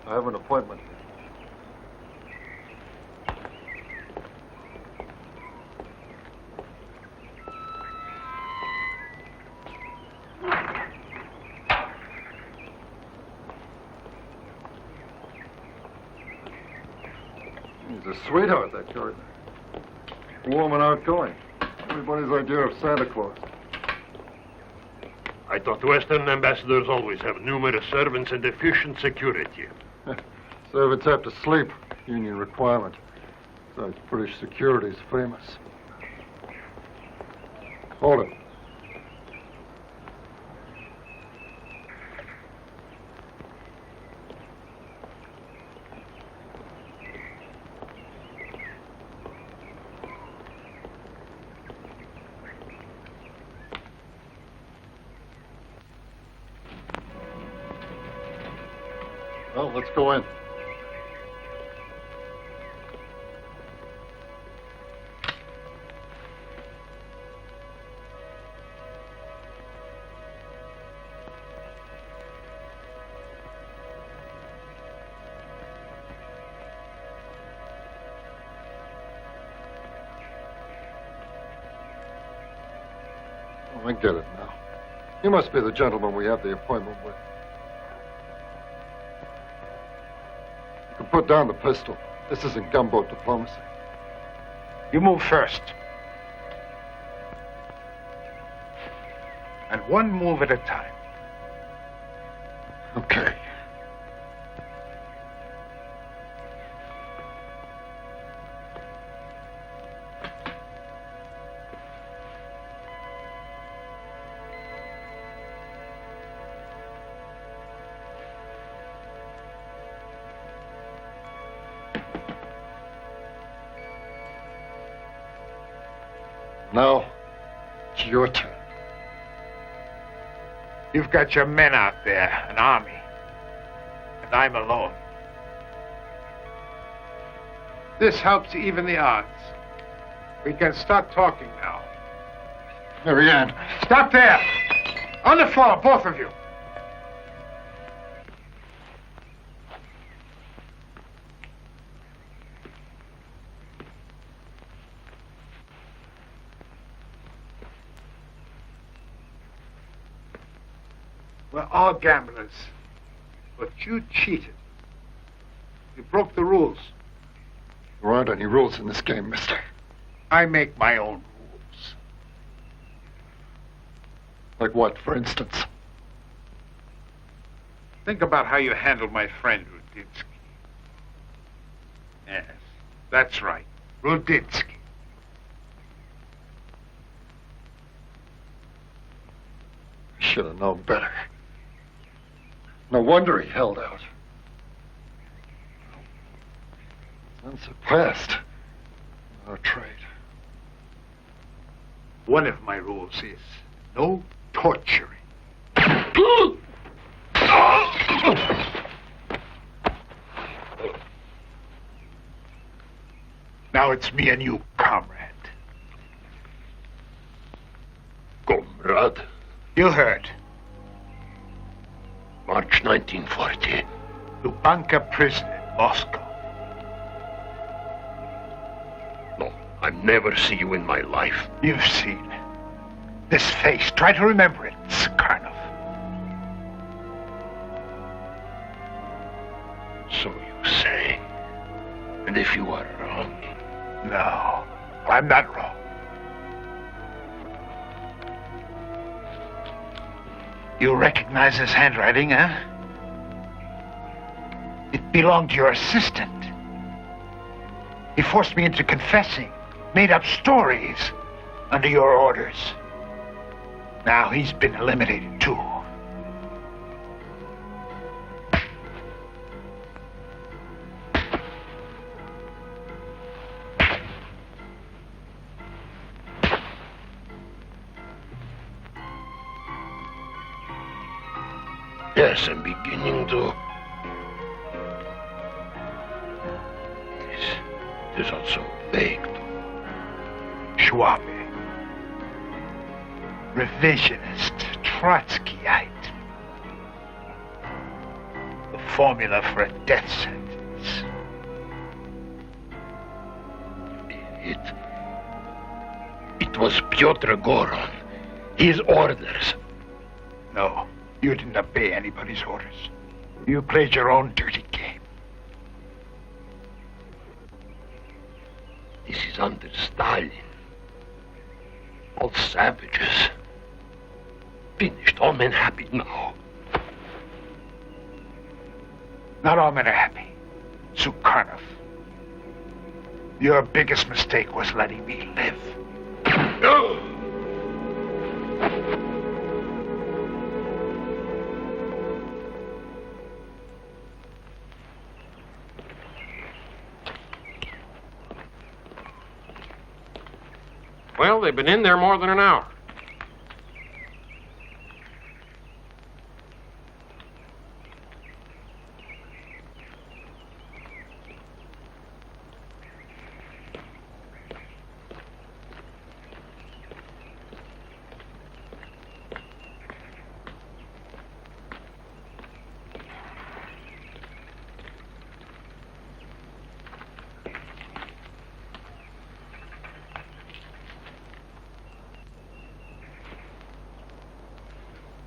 I have an appointment. He's a sweetheart, that gardener. Warm and outgoing. Everybody's idea of Santa Claus. I thought Western ambassadors always have numerous servants and efficient security. Servants have to sleep. Union requirement. Besides, British security is famous. Hold it. Well, let's go in. Oh, I get it now. You must be the gentleman we have the appointment with. You can put down the pistol. This isn't gunboat diplomacy. You move first. And one move at a time. Okay. Now, it's your turn. You've got your men out there, an army. And I'm alone. This helps even the odds. We can start talking now. Marianne. Stop there! On the floor, both of you. We're all gamblers. But you cheated. You broke the rules. There aren't any rules in this game, mister. I make my own rules. Like what, for instance? Think about how you handled my friend, Rudinsky. Yes, that's right. Rudinsky. Should have known better. No wonder he held out. Unsurpassed. Our trade. One of my rules is no torturing. Now it's me and you, comrade. Comrade. You heard. March 1940. Lubyanka prison in Moscow. No, I'll never see you in my life. You've seen this face. Try to remember it, Skarnov. So you say. And if you are wrong? No, I'm not wrong. You recognize this handwriting, huh? It belonged to your assistant. He forced me into confessing, made up stories under your orders. Now he's been eliminated too. Yes, I'm beginning to... This is also vague. Schwabe. Revisionist, Trotskyite. The formula for a death sentence. It was Pyotr Goron. His orders. No, you didn't obey anybody's orders. You played your own dirty game. This is under Stalin. All savages. Finished. All men happy now. Not all men are happy. Sukhanov. Your biggest mistake was letting me live. Well, they've been in there more than an hour.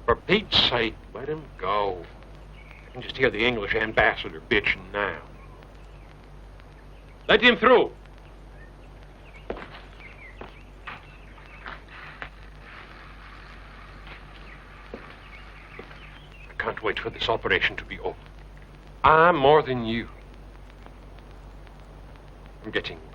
For Pete's sake, let him go. I can just hear the English ambassador bitching now. Let him through. I can't wait for this operation to be over. I'm more than you. I'm getting worried.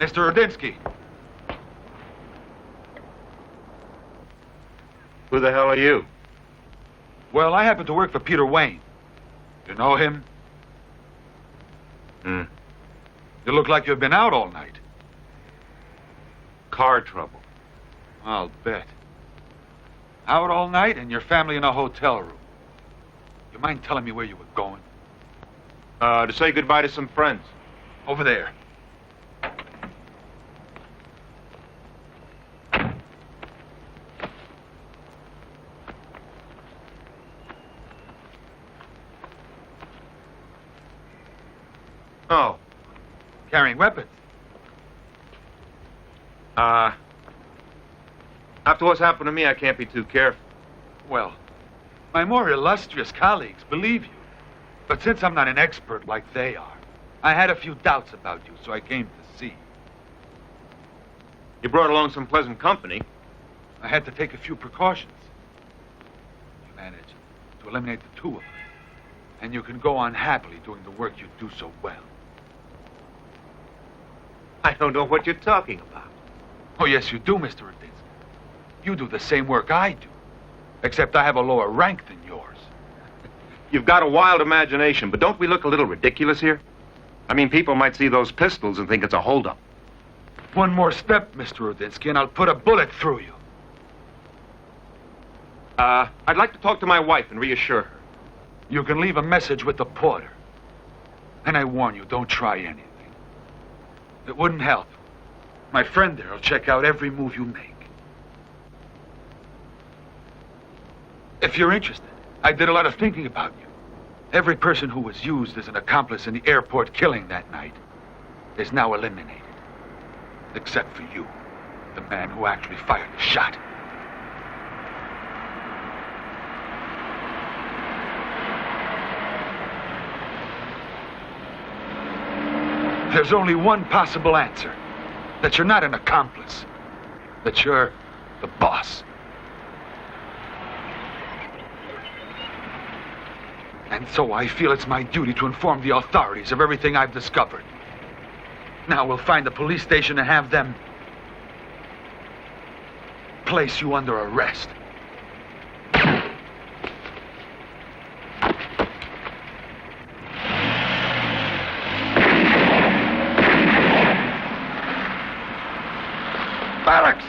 Mr. Rudinsky. Who the hell are you? Well, I happen to work for Peter Wayne. You know him? Hmm. You look like you've been out all night. Car trouble. I'll bet. Out all night and your family in a hotel room. You mind telling me where you were going? To say goodbye to some friends. Over there. Oh. Carrying weapons. After what's happened to me, I can't be too careful. Well, my more illustrious colleagues believe you. But since I'm not an expert like they are, I had a few doubts about you, so I came to see. You brought along some pleasant company. I had to take a few precautions. You managed to eliminate the two of them, and you can go on happily doing the work you do so well. I don't know what you're talking about. Oh, yes, you do, Mr. Rudinsky. You do the same work I do, except I have a lower rank than yours. You've got a wild imagination, but don't we look a little ridiculous here? I mean, people might see those pistols and think it's a holdup. One more step, Mr. Rudinsky, and I'll put a bullet through you. I'd like to talk to my wife and reassure her. You can leave a message with the porter. And I warn you, don't try anything. It wouldn't help. My friend there will check out every move you make. If you're interested, I did a lot of thinking about you. Every person who was used as an accomplice in the airport killing that night is now eliminated. Except for you, the man who actually fired the shot. There's only one possible answer. That you're not an accomplice. That you're the boss. And so I feel it's my duty to inform the authorities of everything I've discovered. Now we'll find the police station and have them place you under arrest. Barracks!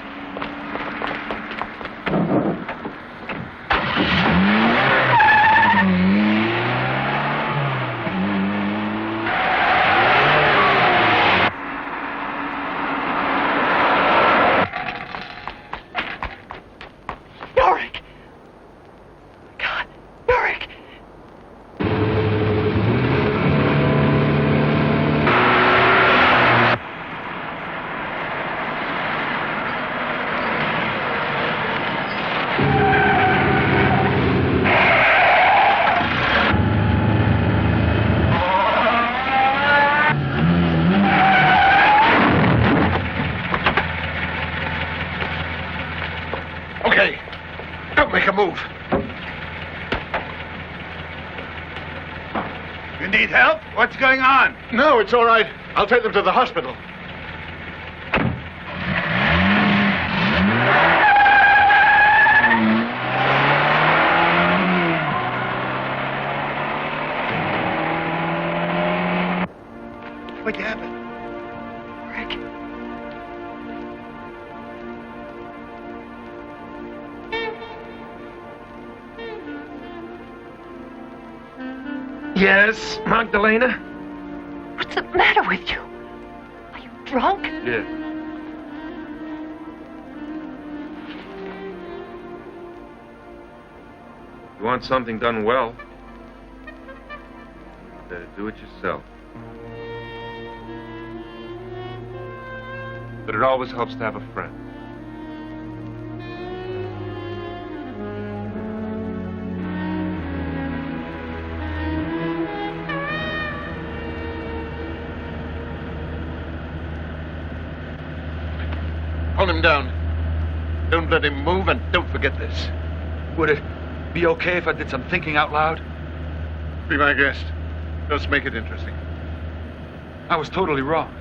What's going on? No, it's all right. I'll take them to the hospital. What happened? Rick. Yes, Magdalena? What's the matter with you? Are you drunk? Yeah. You want something done well, do it yourself. But it always helps to have a friend. Hold him down. Don't let him move, and don't forget this. Would it be okay if I did some thinking out loud? Be my guest. Just make it interesting. I was totally wrong.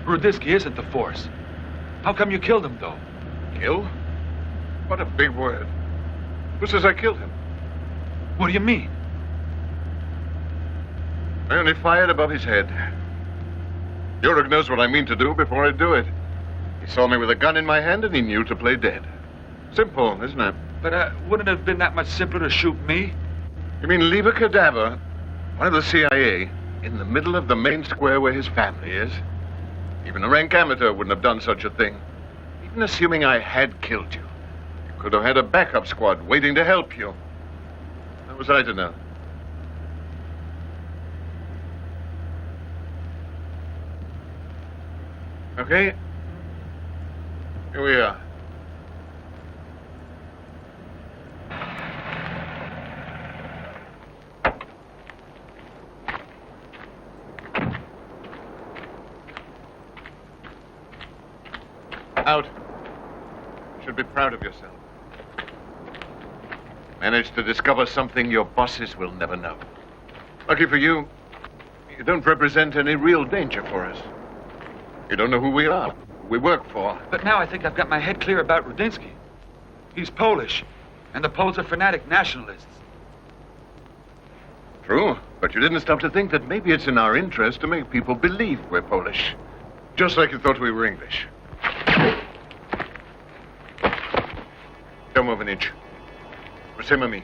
Rudinsky isn't the force. How come you killed him, though? Kill? What a big word. Who says I killed him? What do you mean? I only fired above his head. Jurek knows what I mean to do before I do it. He saw me with a gun in my hand and he knew to play dead. Simple, isn't it? But wouldn't it have been that much simpler to shoot me? You mean leave a cadaver, one of the CIA, in the middle of the main square where his family is? Even a rank amateur wouldn't have done such a thing. Even assuming I had killed you. You could have had a backup squad waiting to help you. How was I to know? Okay. Here we are. Out. You should be proud of yourself. Managed to discover something your bosses will never know. Lucky for you, you don't represent any real danger for us. You don't know who we are, who we work for. But now I think I've got my head clear about Rudinsky. He's Polish, and the Poles are fanatic nationalists. True, but you didn't stop to think that maybe it's in our interest to make people believe we're Polish. Just like you thought we were English. Don't move an inch. Prosimy me.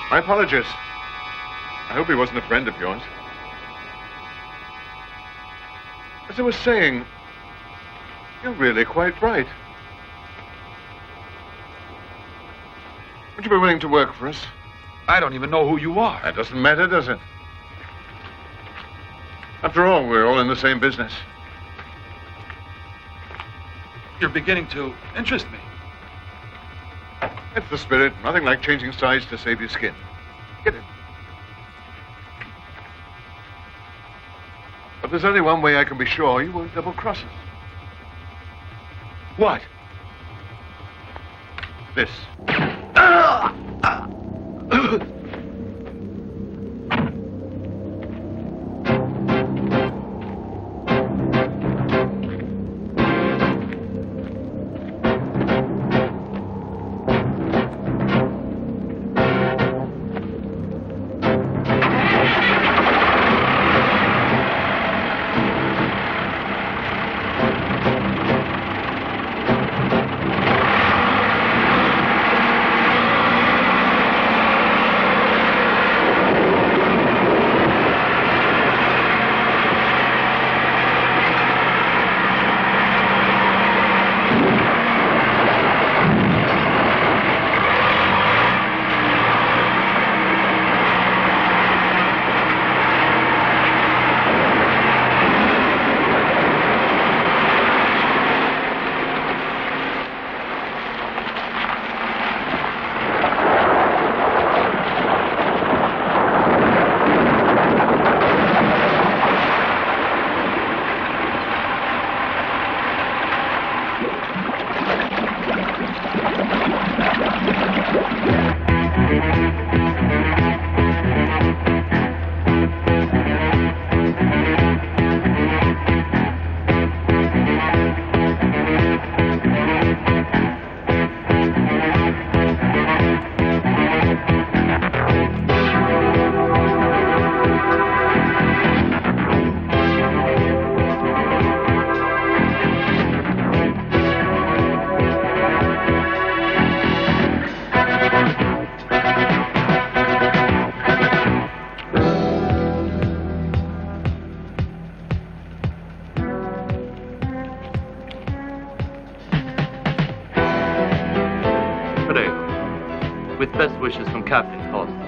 My apologies. I hope he wasn't a friend of yours. As I was saying, you're really quite right. Would you be willing to work for us? I don't even know who you are. That doesn't matter, does it? After all, we're all in the same business. You're beginning to interest me. That's the spirit. Nothing like changing sides to save your skin. Get in. But there's only one way I can be sure you won't double-cross us. What? This. With best wishes from Captain Claudio.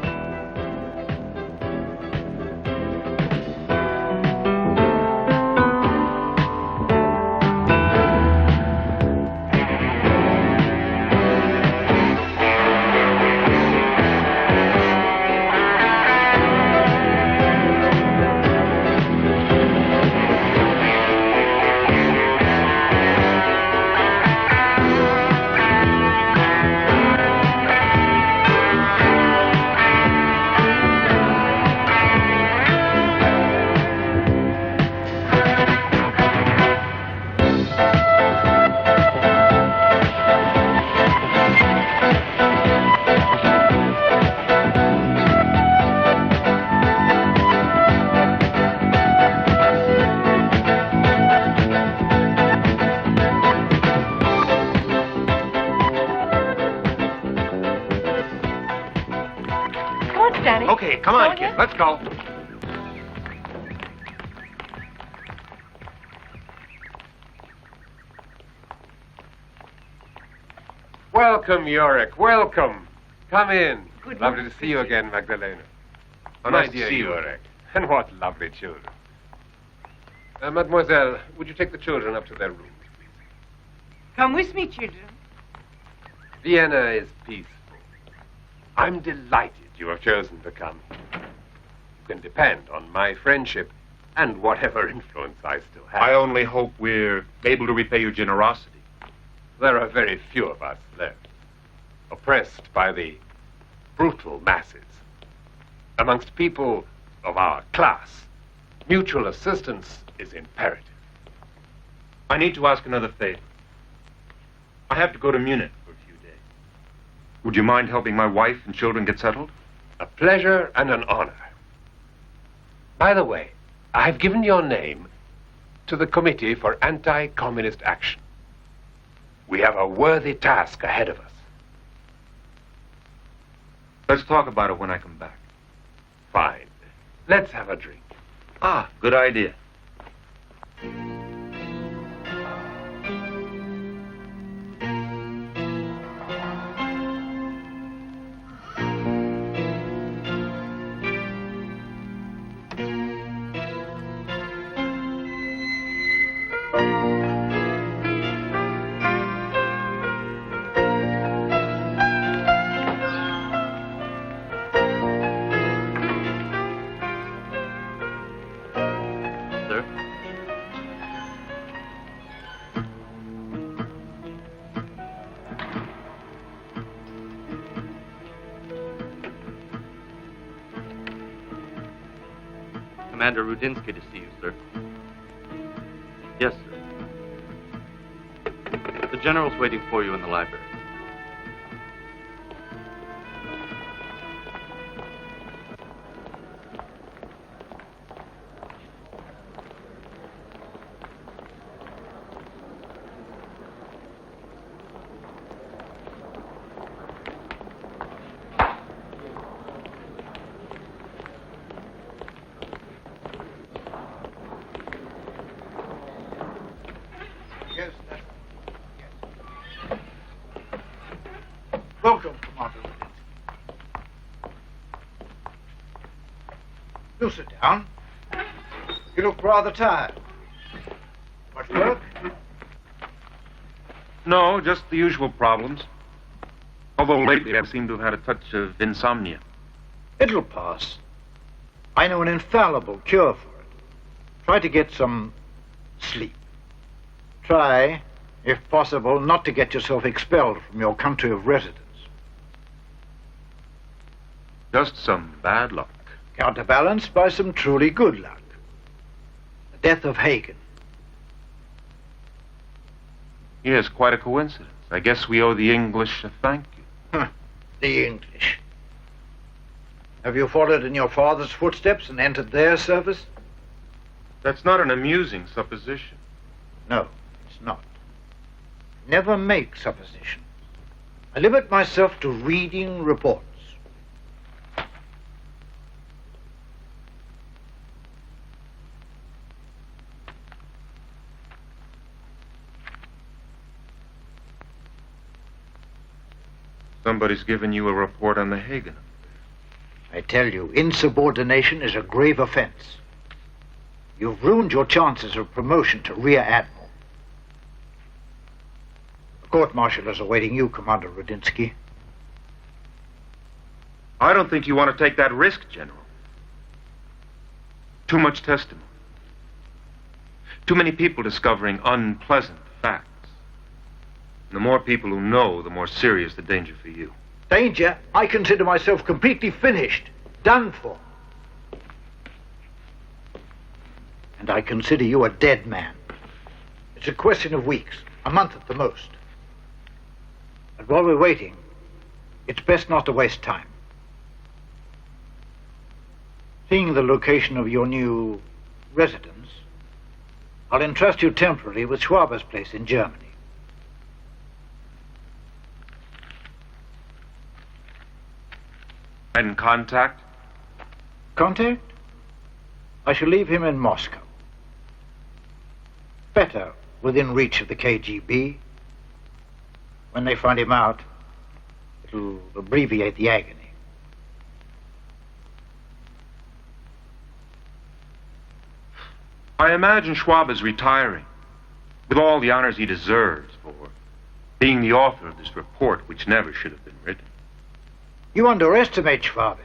Daddy. Okay, come on, Sonia? kid. Let's go. Welcome, Yorick. Welcome. Come in. Good Lovely morning, to see you again, Magdalena. Oh, Nice nice to to see see you, you, Yorick. And what lovely children. Mademoiselle, would you take the children up to their rooms, please? Come with me, children. Vienna is peaceful. I'm delighted you have chosen to come. You can depend on my friendship and whatever influence I still have. I only hope we're able to repay your generosity. There are very few of us left, oppressed by the brutal masses. Amongst people of our class, mutual assistance is imperative. I need to ask another favor. I have to go to Munich for a few days. Would you mind helping my wife and children get settled? A pleasure and an honor. By the way, I've given your name to the Committee for Anti-Communist Action. We have a worthy task ahead of us. Let's talk about it when I come back. Fine. Let's have a drink. Ah, good idea. Sir? Commander Rudinsky to see you, sir. Yes, sir. The general's waiting for you in the library. Yes, that's yes. Welcome, Commander Rudinsky. Do sit down. You look rather tired. Much work? No, just the usual problems. Although lately I seem to have had a touch of insomnia. It'll pass. I know an infallible cure for it. Try to get some sleep. Try, if possible, not to get yourself expelled from your country of residence. Just some bad luck. Counterbalanced by some truly good luck. The death of Hagen. Yes, quite a coincidence. I guess we owe the English a thank you. Huh, the English. Have you followed in your father's footsteps and entered their service? That's not an amusing supposition. No, it's not. Never make suppositions. I limit myself to reading reports. Somebody's given you a report on the Hagen. I tell you, insubordination is a grave offense. You've ruined your chances of promotion to Rear Admiral. The court-martial is awaiting you, Commander Rudinsky. I don't think you want to take that risk, General. Too much testimony. Too many people discovering unpleasant facts. And the more people who know, the more serious the danger for you. Danger? I consider myself completely finished, done for. And I consider you a dead man. It's a question of weeks, a month at the most. And while we're waiting, it's best not to waste time. Seeing the location of your new residence, I'll entrust you temporarily with Schwaber's place in Germany. And contact? Contact? I shall leave him in Moscow. Better within reach of the KGB. When they find him out, it'll abbreviate the agony. I imagine Schwab is retiring, with all the honors he deserves for being the author of this report, which never should have been written. You underestimate Schwabe.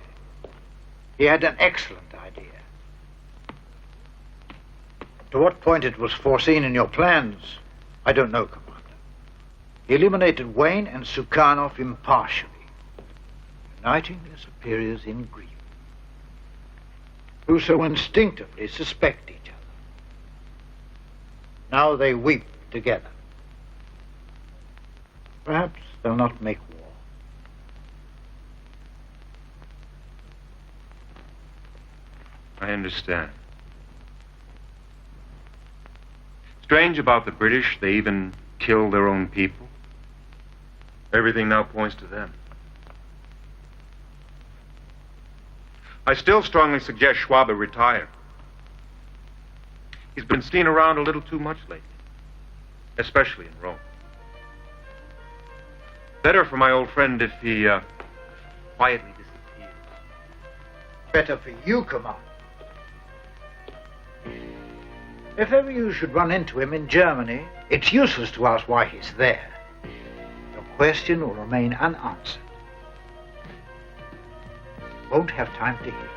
He had an excellent idea. To what point it was foreseen in your plans, I don't know, Commander. He eliminated Wayne and Sukhanov impartially, uniting their superiors in grief, who so instinctively suspect each other. Now they weep together. Perhaps they'll not make war. I understand. Strange about the British, they even kill their own people. Everything now points to them. I still strongly suggest Schwabe retire. He's been seen around a little too much lately, especially in Rome. Better for my old friend if he quietly disappears. Better for you, Commander. If ever you should run into him in Germany, it's useless to ask why he's there. The question will remain unanswered. Won't have time to hear.